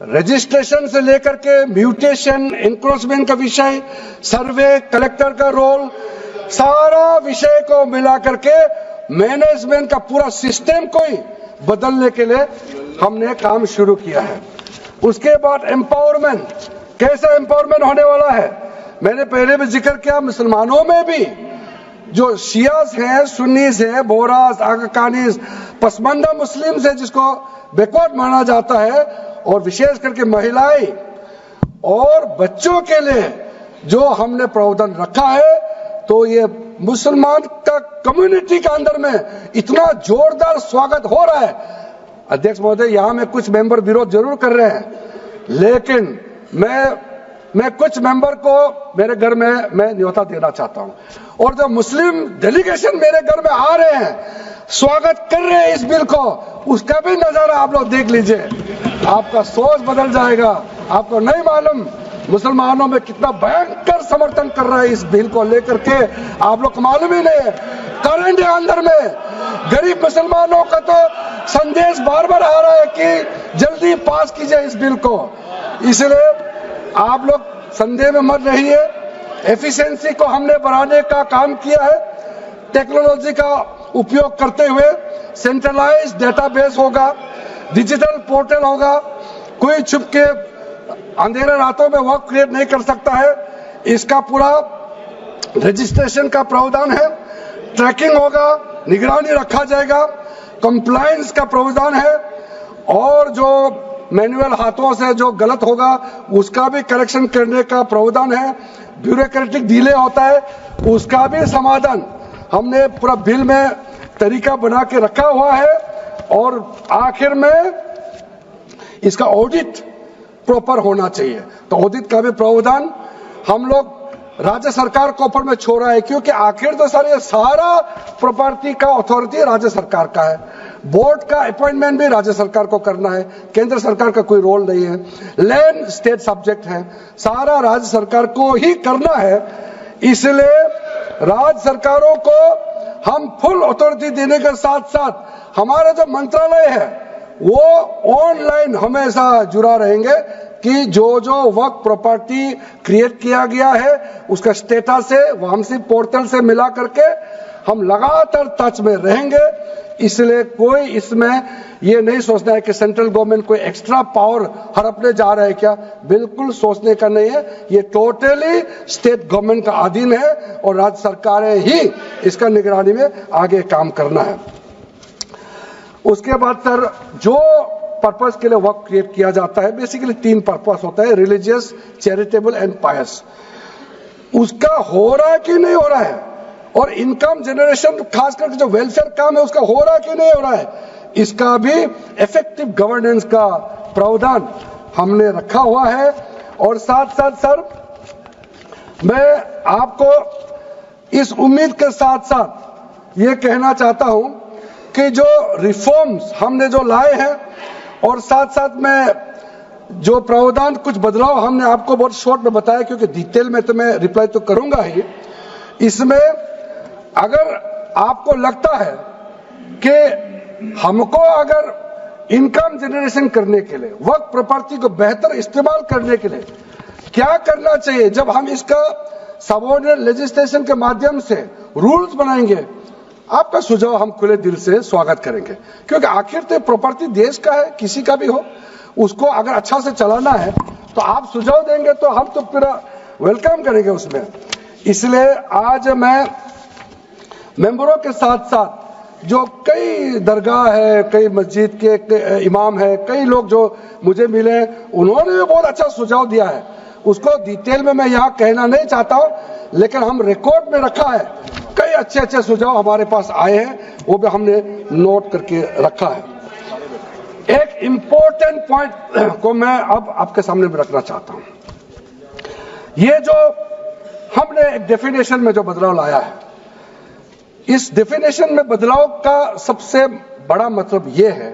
रजिस्ट्रेशन से लेकर के म्यूटेशन, इंक्रोचमेंट का विषय, सर्वे, कलेक्टर का रोल, सारा विषय को मिला करके मैनेजमेंट का पूरा सिस्टम को ही बदलने के लिए हमने काम शुरू किया है। उसके बाद एम्पावरमेंट, कैसा एम्पावरमेंट होने वाला है? मैंने पहले भी जिक्र किया, मुसलमानों में भी जो शियास हैं, सुन्नीस हैं, बोरास, आगाकानीस, पसमानदा मुस्लिम्स है जिसको बैकवर्ड माना जाता है, और विशेष करके महिलाएं और बच्चों के लिए जो हमने प्रावधान रखा है, तो ये मुसलमान का कम्युनिटी के अंदर में इतना जोरदार स्वागत हो रहा है। अध्यक्ष महोदय, यहां में कुछ मेंबर विरोध जरूर कर रहे हैं, लेकिन मैं कुछ मेंबर को मेरे घर में मैं न्योता देना चाहता हूं। और जो मुस्लिम डेलीगेशन मेरे घर में आ रहे हैं, स्वागत कर रहे हैं इस बिल को, उसका भी नजारा आप लोग देख लीजिए, आपका सोच बदल जाएगा। आपको नहीं मालूम मुसलमानों में कितना भयंकर समर्थन कर रहा है इस बिल को लेकर के, आप लोग को मालूम ही नहीं है। करंट है अंदर में, गरीब मुसलमानों का तो संदेश बार बार आ रहा है कि जल्दी पास कीजिए इस बिल को। इसलिए आप लोग संदेह में मत रहिए। एफिशिएंसी को हमने बढ़ाने का काम किया है। टेक्नोलॉजी का उपयोग करते हुए सेंट्रलाइज्ड डेटाबेस होगा, डिजिटल पोर्टल होगा, कोई छुप के अंधेरे रातों में वर्क क्रिएट नहीं कर सकता है। इसका पूरा रजिस्ट्रेशन का प्रावधान है, ट्रैकिंग होगा, निगरानी रखा जाएगा, कंप्लायंस का प्रावधान है, और जो मैनुअल हाथों से जो गलत होगा उसका भी करेक्शन करने का प्रावधान है। ब्यूरोक्रेटिक डिले होता है उसका भी समाधान हमने पूरा बिल में तरीका बना के रखा हुआ है। और आखिर में इसका ऑडिट प्रॉपर होना चाहिए, तो ऑडिट का भी प्रावधान हम लोग राज्य सरकार को ऊपर में छोड़ा है, क्योंकि आखिर तो सर ये सारा प्रॉपर्टी का अथॉरिटी राज्य सरकार का है। बोर्ड का अपॉइंटमेंट भी राज्य सरकार को करना है, केंद्र सरकार का कोई रोल नहीं है। लैंड स्टेट सब्जेक्ट है, सारा राज्य सरकार को ही करना है। इसलिए राज्य सरकारों को हम फुल अथॉरिटी देने के साथ साथ हमारा जो मंत्रालय है वो ऑनलाइन हमेशा जुड़ा रहेंगे कि जो जो वर्क प्रॉपर्टी क्रिएट किया गया है उसका स्टेटस है वामसी पोर्टल से मिला करके हम लगातार टच में रहेंगे। इसलिए कोई इसमें ये नहीं सोचना है कि सेंट्रल गवर्नमेंट कोई एक्स्ट्रा पावर हड़पने जा रहा है क्या, बिल्कुल सोचने का नहीं है। ये टोटली स्टेट गवर्नमेंट का अधीन है और राज्य सरकारें ही इसका निगरानी में आगे काम करना है। उसके बाद सर जो पर्पस के लिए वर्क क्रिएट किया जाता है, बेसिकली 3 पर्पस होता है, रिलीजियस, चैरिटेबल एंड पायस। उसका हो रहा है कि नहीं हो रहा है, और इनकम जनरेशन खास करके जो वेलफेयर काम है उसका हो रहा है कि नहीं हो रहा है, इसका भी इफेक्टिव गवर्नेंस का प्रावधान हमने रखा हुआ है। और साथ साथ सर मैं आपको इस उम्मीद के साथ साथ ये कहना चाहता हूं कि जो रिफॉर्म्स हमने जो लाए हैं और साथ साथ में जो प्रावधान कुछ बदलाव हमने आपको बहुत शॉर्ट में बताया, क्योंकि डिटेल में तो मैं रिप्लाई तो करूंगा ही। इसमें अगर आपको लगता है कि हमको अगर इनकम जनरेशन करने के लिए, वर्क प्रॉपर्टी को बेहतर इस्तेमाल करने के लिए क्या करना चाहिए जब हम इसका सबऑर्डिनेट लेजिस्लेशन के माध्यम से रूल्स बनाएंगे। आपका सुझाव हम खुले दिल से स्वागत करेंगे, क्योंकि आखिर तो प्रॉपर्टी देश का है, किसी का भी हो, उसको अगर अच्छा से चलाना है तो आप सुझाव देंगे तो हम तो पूरा वेलकम करेंगे उसमें। इसलिए आज मैं मेंबरों के साथ साथ जो कई दरगाह है, कई मस्जिद के इमाम है, कई लोग जो मुझे मिले, उन्होंने भी बहुत अच्छा सुझाव दिया है। उसको डिटेल में मैं यहाँ कहना नहीं चाहता हूँ, लेकिन हम रिकॉर्ड में रखा है। कई अच्छे अच्छे सुझाव हमारे पास आए हैं, वो भी हमने नोट करके रखा है। एक इंपॉर्टेंट पॉइंट को मैं अब आपके सामने भी रखना चाहता हूँ। ये जो हमने एक डेफिनेशन में जो बदलाव लाया है, इस डेफिनेशन में बदलाव का सबसे बड़ा मतलब ये है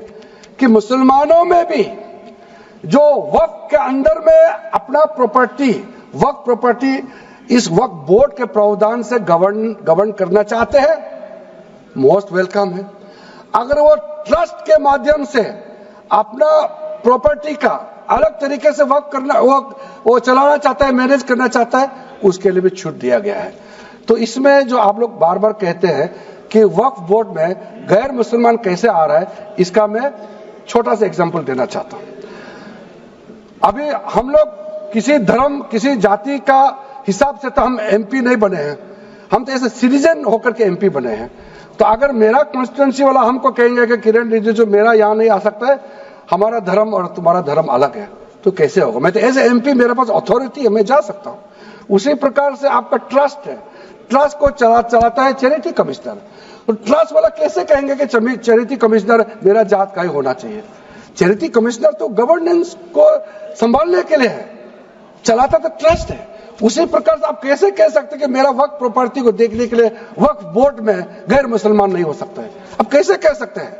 कि मुसलमानों में भी जो वक्फ के अंदर में अपना प्रॉपर्टी, वक्फ प्रॉपर्टी इस वक्फ बोर्ड के प्रावधान से गवर्न करना चाहते हैं, मोस्ट वेलकम है। अगर वो ट्रस्ट के माध्यम से अपना प्रॉपर्टी का अलग तरीके से वक्फ करना, वो चलाना चाहता है, मैनेज करना चाहता है, उसके लिए भी छूट दिया गया है। तो इसमें जो आप लोग बार बार कहते हैं कि वक्फ बोर्ड में गैर मुसलमान कैसे आ रहा है, इसका मैं छोटा सा एग्जांपल देना चाहता हूं। अभी हम लोग किसी धर्म, किसी जाति का हिसाब से तो हम एमपी नहीं बने हैं, हम तो ऐसे सिटीजन होकर के एमपी बने हैं। तो अगर मेरा कॉन्स्टिट्यूंसी वाला हमको कहेंगे कि किरण रिजिजू मेरा यहाँ नहीं आ सकता है, हमारा धर्म और तुम्हारा धर्म अलग है, तो कैसे होगा? मैं तो एज एमपी, मेरे पास अथॉरिटी है, मैं जा सकता हूँ। उसी प्रकार से आपका ट्रस्ट है, ट्रस्ट को चलाता है चैरिटी कमिश्नर। तो ट्रस्ट वाला कैसे कहेंगे कि चैरिटी कमिश्नर मेरा जात का ही होना चाहिए? चैरिटी कमिश्नर तो गवर्नेंस को संभालने के लिए है, चलाता तो ट्रस्ट है। उसी प्रकार से आप कैसे कह सकते कि मेरा वक्फ प्रॉपर्टी को देखने के लिए वक्फ बोर्ड में गैर मुसलमान नहीं हो सकता है? आप कैसे कह सकते हैं?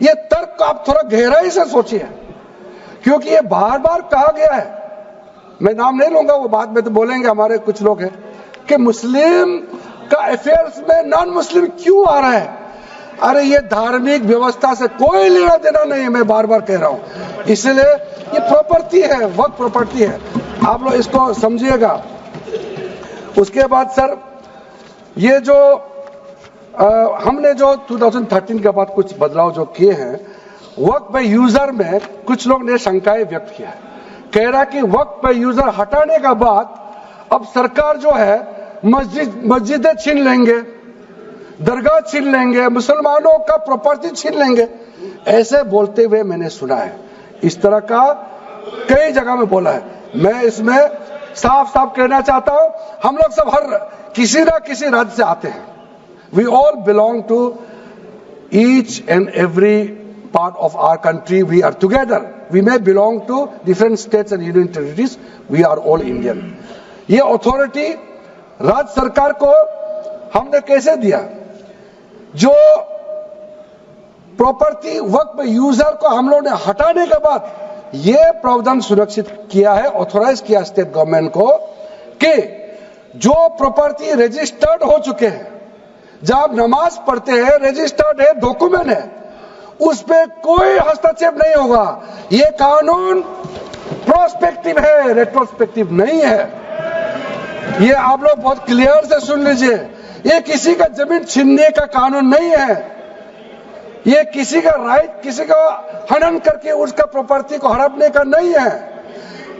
ये तर्क आप थोड़ा गहराई से सोचिए, क्योंकि ये बार बार कहा गया है, मैं नाम नहीं लूंगा, वो बाद में तो बोलेंगे हमारे कुछ लोग हैं कि मुस्लिम का अफेयर्स में नॉन मुस्लिम क्यों आ रहा है। अरे ये धार्मिक व्यवस्था से कोई लेना देना नहीं है, मैं बार बार कह रहा हूं। इसलिए ये प्रॉपर्टी है, वक्फ प्रॉपर्टी है, आप लोग इसको समझिएगा। उसके बाद सर, ये जो हमने जो 2013 के बाद कुछ बदलाव जो किए हैं, वक्फ पे यूजर में कुछ लोग ने शंकाएं व्यक्त किया है, कह रहा कि वक्फ पे यूजर हटाने के बाद अब सरकार जो है मस्जिदें छीन लेंगे, दरगाह छीन लेंगे, मुसलमानों का प्रॉपर्टी छीन लेंगे, ऐसे बोलते हुए मैंने सुना है। इस तरह का कई जगह में बोला है। मैं इसमें साफ साफ कहना चाहता हूं, हम लोग सब हर किसी ना किसी राज्य से आते हैं। We all belong to each and every part of our country. We are together. We may belong to different states and union territories. We are all Indian. ये अथॉरिटी राज्य सरकार को हमने कैसे दिया? जो प्रॉपर्टी वक्फ यूजर को हम लोगों ने हटाने के बाद ये प्रावधान सुरक्षित किया है, ऑथोराइज किया स्टेट गवर्नमेंट को कि जो प्रॉपर्टी रजिस्टर्ड हो चुके हैं, जब आप नमाज पढ़ते हैं, रजिस्टर्ड है, डॉक्यूमेंट है, उस पे कोई हस्तक्षेप नहीं होगा। ये कानून प्रोस्पेक्टिव है, रेट्रोस्पेक्टिव नहीं है। ये आप लोग बहुत क्लियर से सुन लीजिए, ये किसी का जमीन छीनने का कानून नहीं है। ये किसी का राइट, किसी का हनन करके उसका प्रॉपर्टी को हड़पने का नहीं है।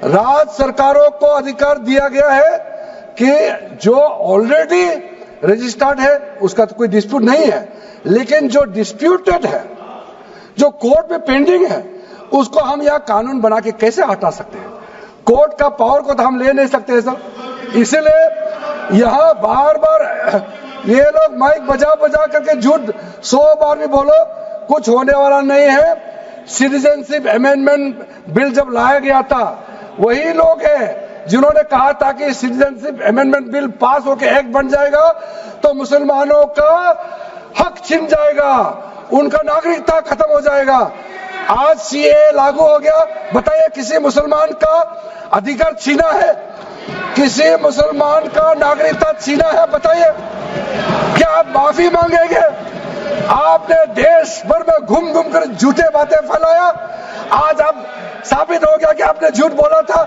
राज्य सरकारों को अधिकार दिया गया है कि जो ऑलरेडी रजिस्टर्ड है उसका तो कोई डिस्प्यूट नहीं है, लेकिन जो डिस्प्यूटेड है, जो कोर्ट में पेंडिंग है, उसको हम यहाँ कानून बना के कैसे हटा सकते हैं? कोर्ट का पावर को तो हम ले नहीं सकते सर। इसलिए यहाँ बार बार ये लोग माइक बजा बजा करके झूठ 100 बार भी बोलो, कुछ होने वाला नहीं है। सिटीजनशिप अमेंडमेंट बिल जब लाया गया था, वही लोग हैं जिन्होंने कहा था कि सिटीजनशिप अमेंडमेंट बिल पास होकर एक्ट बन जाएगा तो मुसलमानों का हक छिन जाएगा, उनका नागरिकता खत्म हो जाएगा। आज सीए लागू हो गया, बताइए किसी मुसलमान का अधिकार छीना है? किसी मुसलमान का नागरिकता छीना है? बताइए, क्या आप माफी मांगेंगे? आपने देश भर में घूम घूम कर झूठे बातें फैलाया। आज अब साबित हो गया कि आपने झूठ बोला था,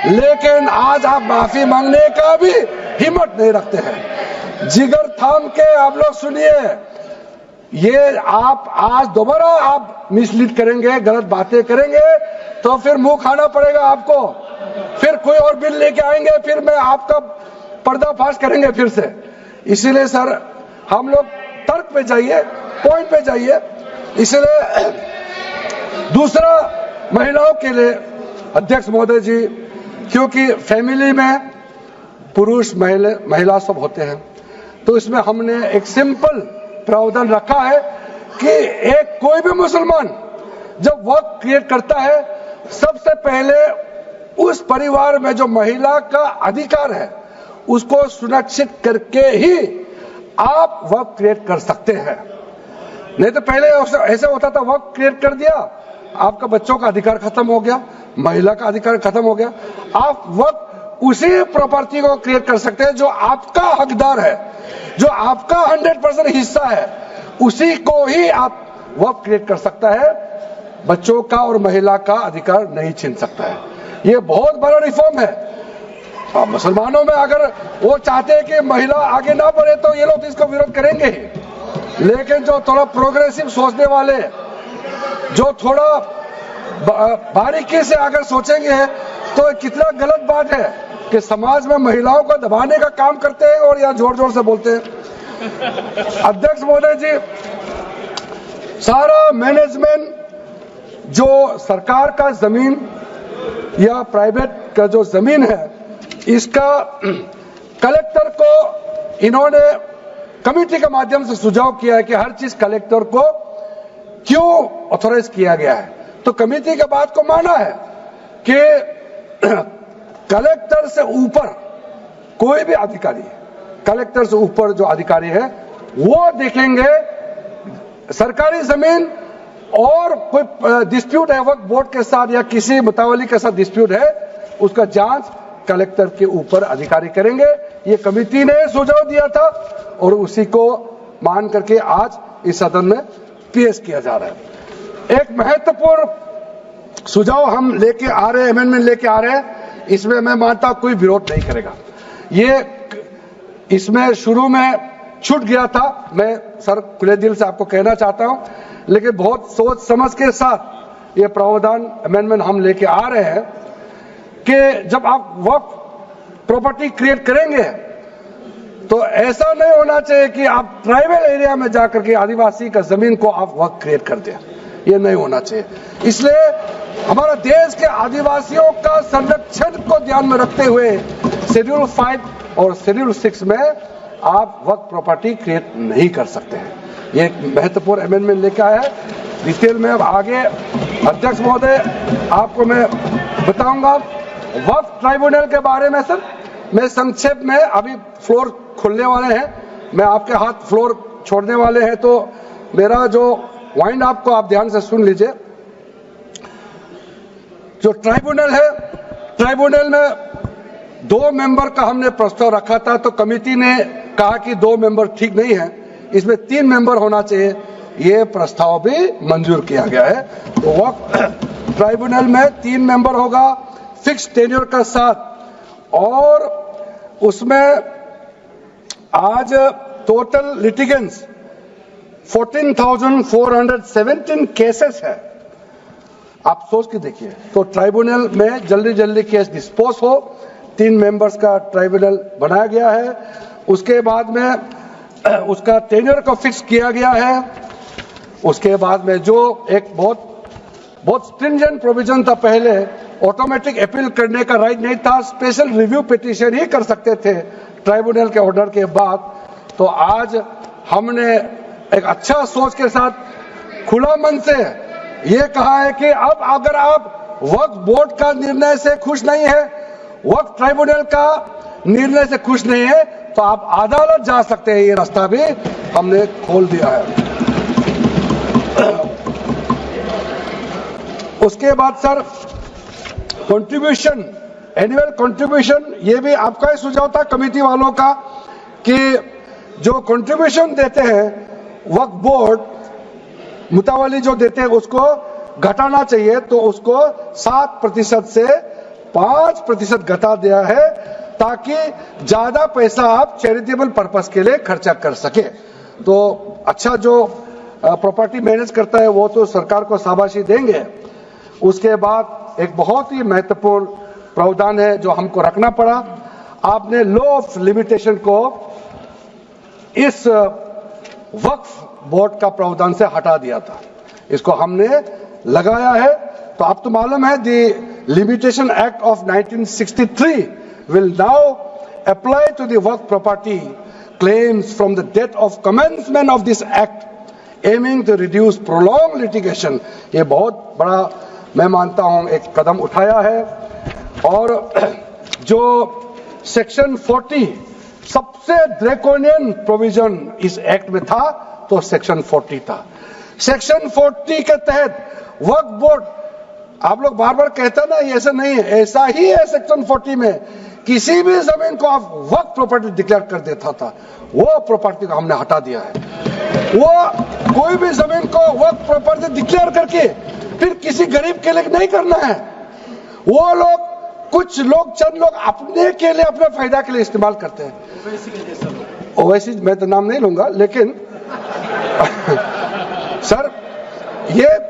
लेकिन आज आप माफी मांगने का भी हिम्मत नहीं रखते हैं। जिगर थाम के आप लोग सुनिए, ये आप आज दोबारा आप मिसलीड करेंगे, गलत बातें करेंगे तो फिर मुंह खाना पड़ेगा आपको। फिर कोई और बिल लेके आएंगे, फिर मैं आपका पर्दाफाश करेंगे फिर से। इसीलिए सर हम लोग तर्क पे जाइए, पॉइंट पे जाइए। इसलिए दूसरा, महिलाओं के लिए अध्यक्ष महोदय जी, क्योंकि फैमिली में पुरुष महिला सब होते हैं, तो इसमें हमने एक सिंपल प्रावधान रखा है कि एक कोई भी मुसलमान जब वर्क क्रिएट करता है, सबसे पहले उस परिवार में जो महिला का अधिकार है उसको सुनिश्चित करके ही आप वर्क क्रिएट कर सकते हैं। नहीं तो पहले ऐसा होता था, वर्क क्रिएट कर दिया, आपका बच्चों का अधिकार खत्म हो गया, महिला का अधिकार खत्म हो गया। आप वर्क उसी प्रॉपर्टी को क्रिएट कर सकते हैं जो आपका हकदार है, जो आपका 100% हिस्सा है, उसी को ही आप वर्क क्रिएट कर सकता है। बच्चों का और महिला का अधिकार नहीं छीन सकता है। ये बहुत बड़ा रिफॉर्म है। मुसलमानों में अगर वो चाहते हैं कि महिला आगे ना बढ़े तो ये लोग इसको विरोध करेंगे ही, लेकिन जो थोड़ा प्रोग्रेसिव सोचने वाले, जो थोड़ा बारीकी से अगर सोचेंगे तो कितना गलत बात है कि समाज में महिलाओं को दबाने का काम करते हैं और यहाँ जोर जोर से बोलते हैं। अध्यक्ष महोदय जी, सारा मैनेजमेंट जो सरकार का जमीन या प्राइवेट का जो जमीन है, इसका कलेक्टर को इन्होंने कमेटी के माध्यम से सुझाव किया है कि हर चीज कलेक्टर को क्यों ऑथोराइज किया गया है। तो कमेटी के बात को माना है कि कलेक्टर से ऊपर कोई भी अधिकारी, कलेक्टर से ऊपर जो अधिकारी है वो देखेंगे सरकारी जमीन और कोई डिस्प्यूट है वक्फ बोर्ड के साथ या किसी मुतावली के साथ डिस्प्यूट है, उसका जांच कलेक्टर के ऊपर अधिकारी करेंगे। ये कमेटी ने सुझाव दिया था और उसी को मान करके आज इस सदन में पेश किया जा रहा है। एक महत्वपूर्ण सुझाव हम लेके आ रहे हैं, अमेंडमेंट लेके आ रहे हैं, इसमें मैं मानता हूं कोई विरोध नहीं करेगा। ये इसमें शुरू में छूट गया था, मैं सर खुले दिल से आपको कहना चाहता हूं, लेकिन बहुत सोच समझ के साथ ये प्रावधान अमेंडमेंट हम लेके आ रहे हैं कि जब आप वक्फ प्रॉपर्टी क्रिएट करेंगे तो ऐसा नहीं होना चाहिए कि आप ट्राइबल एरिया में जाकर के आदिवासी का जमीन को आप वक्फ क्रिएट कर दें। ये नहीं होना चाहिए। इसलिए हमारा देश के आदिवासियों का संरक्षण को ध्यान में रखते हुए शेड्यूल 5 और शेड्यूल 6 में आप वक्फ प्रॉपर्टी क्रिएट नहीं कर सकते हैं। ये एक महत्वपूर्ण अमेंडमेंट लेकर आया है। डिटेल में अब आगे अध्यक्ष महोदय आपको मैं बताऊंगा। वक्फ ट्राइब्यूनल के बारे में सर मैं संक्षेप में, अभी फ्लोर खुलने वाले हैं, मैं आपके हाथ फ्लोर छोड़ने वाले हैं, तो मेरा जो वाइंड अप को आप ध्यान से सुन लीजिए। जो ट्राइब्यूनल है, ट्राइब्यूनल में 2 मेंबर का हमने प्रस्ताव रखा था, तो कमेटी ने कहा कि 2 मेंबर ठीक नहीं है, इसमें 3 मेंबर होना चाहिए। ये प्रस्ताव भी मंजूर किया गया है। तो वक्फ ट्राइब्यूनल में 3 मेंबर होगा फिक्स टेन्योर का साथ, और उसमें आज टोटल लिटिगेंट्स 14,417 केसेस है। आप सोच के देखिए, तो ट्राइब्यूनल में जल्दी जल्दी केस डिस्पोज हो, 3 मेंबर्स का ट्राइब्यूनल बनाया गया है। उसके बाद में उसका टेन्योर को फिक्स किया गया है। उसके बाद में जो एक बहुत स्ट्रिंजेंट प्रोविजन था, पहले ऑटोमेटिक अपील करने का राइट नहीं था, स्पेशल रिव्यू पिटीशन ही कर सकते थे ट्राइब्यूनल के ऑर्डर के बाद। तो आज हमने एक अच्छा सोच के साथ खुला मन से ये कहा है कि अब अगर आप वक्फ बोर्ड का निर्णय से खुश नहीं है, वक्फ ट्राइब्यूनल का निर्णय से खुश नहीं है, तो आप अदालत जा सकते हैं। ये रास्ता भी हमने खोल दिया है। उसके बाद सर कंट्रीब्यूशन, एनुअल कंट्रीब्यूशन, ये भी आपका ही सुझाव था कमेटी वालों का कि जो कंट्रीब्यूशन देते हैं वक्फ बोर्ड मुतावली जो देते हैं उसको घटाना चाहिए, तो उसको 7% से 5% घटा दिया है ताकि ज्यादा पैसा आप चैरिटेबल पर्पस के लिए खर्चा कर सके। तो अच्छा जो प्रॉपर्टी मैनेज करता है वो तो सरकार को शाबाशी देंगे। उसके बाद एक बहुत ही महत्वपूर्ण प्रावधान है जो हमको रखना पड़ा, आपने लॉ ऑफ लिमिटेशन को इस वक्फ बोर्ड का प्रावधान से हटा दिया था, इसको हमने लगाया है। तो आप तो मालूम है the limitation act of 1963 will now apply to the work property claims from the date of commencement of this act, aiming to reduce prolonged litigation। ये बहुत बड़ा मैं मानता हूं एक कदम उठाया है। और जो सेक्शन 40 सबसे ड्रैकोनियन प्रोविजन इस एक्ट में था तो सेक्शन 40 था। सेक्शन 40 के तहत वक्फ बोर्ड, आप लोग बार बार कहते हैं ना ये ऐसा नहीं है, ऐसा ही है। सेक्शन 40 में किसी भी जमीन को आप वक्फ प्रॉपर्टी डिक्लेयर कर देता था, वो प्रॉपर्टी को हमने हटा दिया है। वो कोई भी जमीन को वक्फ प्रॉपर्टी डिक्लेयर करके फिर किसी गरीब के लिए नहीं करना है। वो लोग कुछ लोग चंद लोग अपने के लिए अपने फायदा के लिए इस्तेमाल करते हैं। ओवैसी मैं तो नाम नहीं लूंगा, लेकिन सर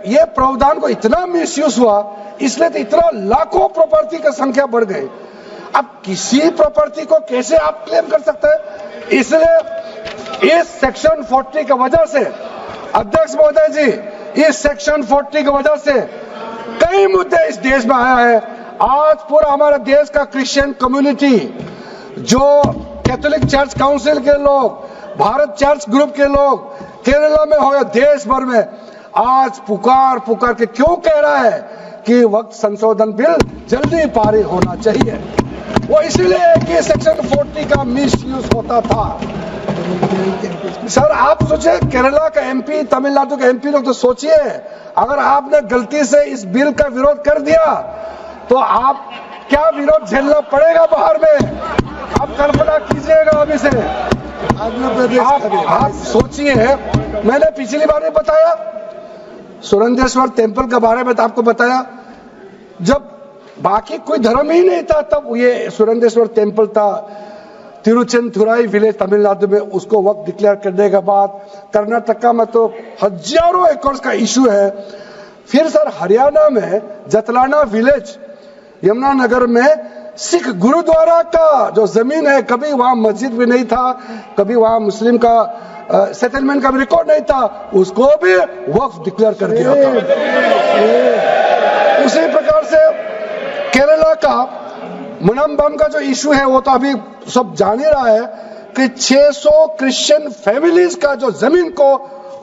ये प्रावधान को इतना मिसयूज हुआ, इसलिए तो इतना लाखों प्रॉपर्टी का संख्या बढ़ गई। अब किसी प्रॉपर्टी को कैसे आप क्लेम कर सकते हैं? इसलिए इस सेक्शन 40 की वजह से अध्यक्ष महोदय जी, इस सेक्शन 40 की वजह से कई मुद्दे इस देश में आया है। आज पूरा हमारा देश का क्रिश्चियन कम्युनिटी, जो कैथोलिक चर्च काउंसिल के लोग, भारत चर्च ग्रुप के लोग, केरला में हो या देश भर में, आज पुकार के क्यों कह रहा है कि वक्त संशोधन बिल जल्दी पारित होना चाहिए। वो इसलिए कि सेक्शन 40 का मिसयूज होता था। सर आप सोचिए, केरला का एमपी, तमिलनाडु का एमपी लोग तो सोचिए, अगर आपने गलती से इस बिल का विरोध कर दिया तो आप क्या विरोध झेलना पड़ेगा बाहर में, आप कल्पना कीजिएगा। अभी से आप सोचिए, मैंने पिछली बार भी बताया सुरेंद्रेश्वर टेम्पल के बारे में, तो आपको बताया जब बाकी कोई धर्म ही नहीं था तब ये सुरेंद्रेश्वर टेम्पल था। तिरुचेंथुराई विलेज तमिलनाडु में, उसको वक्त डिक्लेयर करने के बाद कर्नाटका में तो हजारों एकड़ का इशू है। फिर सर हरियाणा में जतलाना विलेज यमुनानगर में सिख गुरुद्वारा का जो जमीन है, कभी वहां मस्जिद भी नहीं था, कभी वहां मुस्लिम का सेटलमेंट का भी रिकॉर्ड नहीं था, उसको भी वक्फ डिक्लेयर कर दिया था। उसी प्रकार से केरला का मुनम्बम का जो इशू है वो तो अभी सब जान ही रहा है कि 600 क्रिश्चियन फैमिलीज का जो जमीन को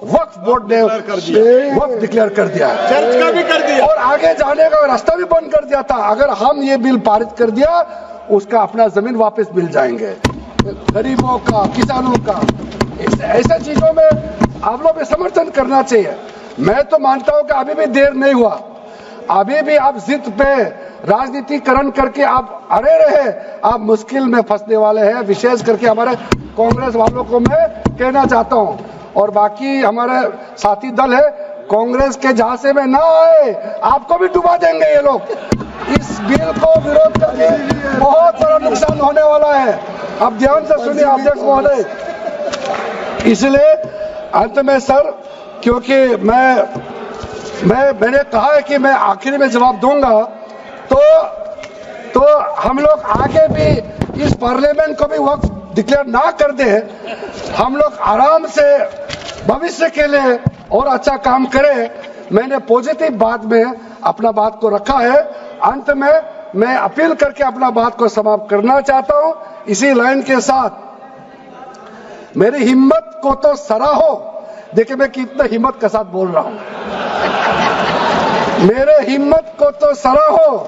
वक्फ बोर्ड ने वक्फ डिक्लेयर कर दिया, चर्च का भी कर दिया और आगे जाने का रास्ता भी बंद कर दिया था। अगर हम ये बिल पारित कर दिया, उसका अपना जमीन वापस मिल जाएंगे गरीबों का, किसानों का। ऐसे चीजों में आप लोग समर्थन करना चाहिए। मैं तो मानता हूं कि अभी भी देर नहीं हुआ, अभी भी आप जिद पे राजनीतिकरण करके आप अड़े रहे, आप मुश्किल में फंसने वाले हैं। विशेष करके हमारे कांग्रेस वालों को मैं कहना चाहता हूं, और बाकी हमारे साथी दल है, कांग्रेस के झांसे में ना आए, आपको भी डुबा देंगे ये लोग। इस बिल को विरोध करके बहुत बड़ा नुकसान होने वाला है। आप ध्यान से सुनिए अध्यक्ष महोदय। इसलिए अंत में सर, क्योंकि मैंने कहा है कि मैं आखिरी में जवाब दूंगा, तो हम लोग आगे भी इस पार्लियामेंट को भी वक्त डिक्लेयर ना कर दे, हम लोग आराम से भविष्य के लिए और अच्छा काम करें। मैंने पॉजिटिव बात में अपना बात को रखा है। अंत में मैं अपील करके अपना बात को समाप्त करना चाहता हूं। इसी लाइन के साथ मेरी हिम्मत को तो सराहो। देखिए मैं कितना हिम्मत के साथ बोल रहा हूं। मेरे हिम्मत को तो सराहो,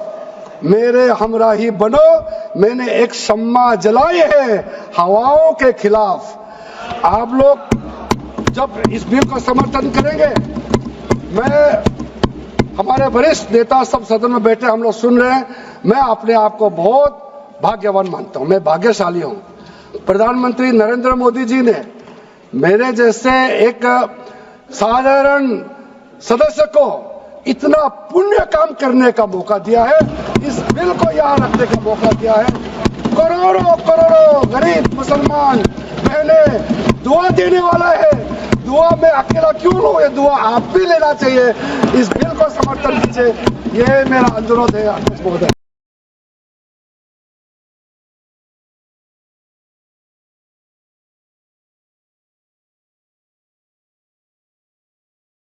मेरे हमराही बनो, मैंने एक शम्मा जलाई है हवाओं के खिलाफ। आप लोग जब इस बिल को समर्थन करेंगे, मैं, हमारे वरिष्ठ नेता सब सदन में बैठे हम लोग सुन रहे हैं, मैं अपने आप को बहुत भाग्यवान मानता हूं, मैं भाग्यशाली हूं। प्रधानमंत्री नरेंद्र मोदी जी ने मेरे जैसे एक साधारण सदस्य को इतना पुण्य काम करने का मौका दिया है, इस बिल को यहाँ रखने का मौका दिया है। करोड़ों करोड़ों गरीब मुसलमान बहने दुआ देने वाला है, दुआ में अकेला क्यों लो, ये दुआ आप भी लेना चाहिए। इस बिल को समर्थन दीजिए, ये मेरा अनुरोध है अध्यक्ष महोदय।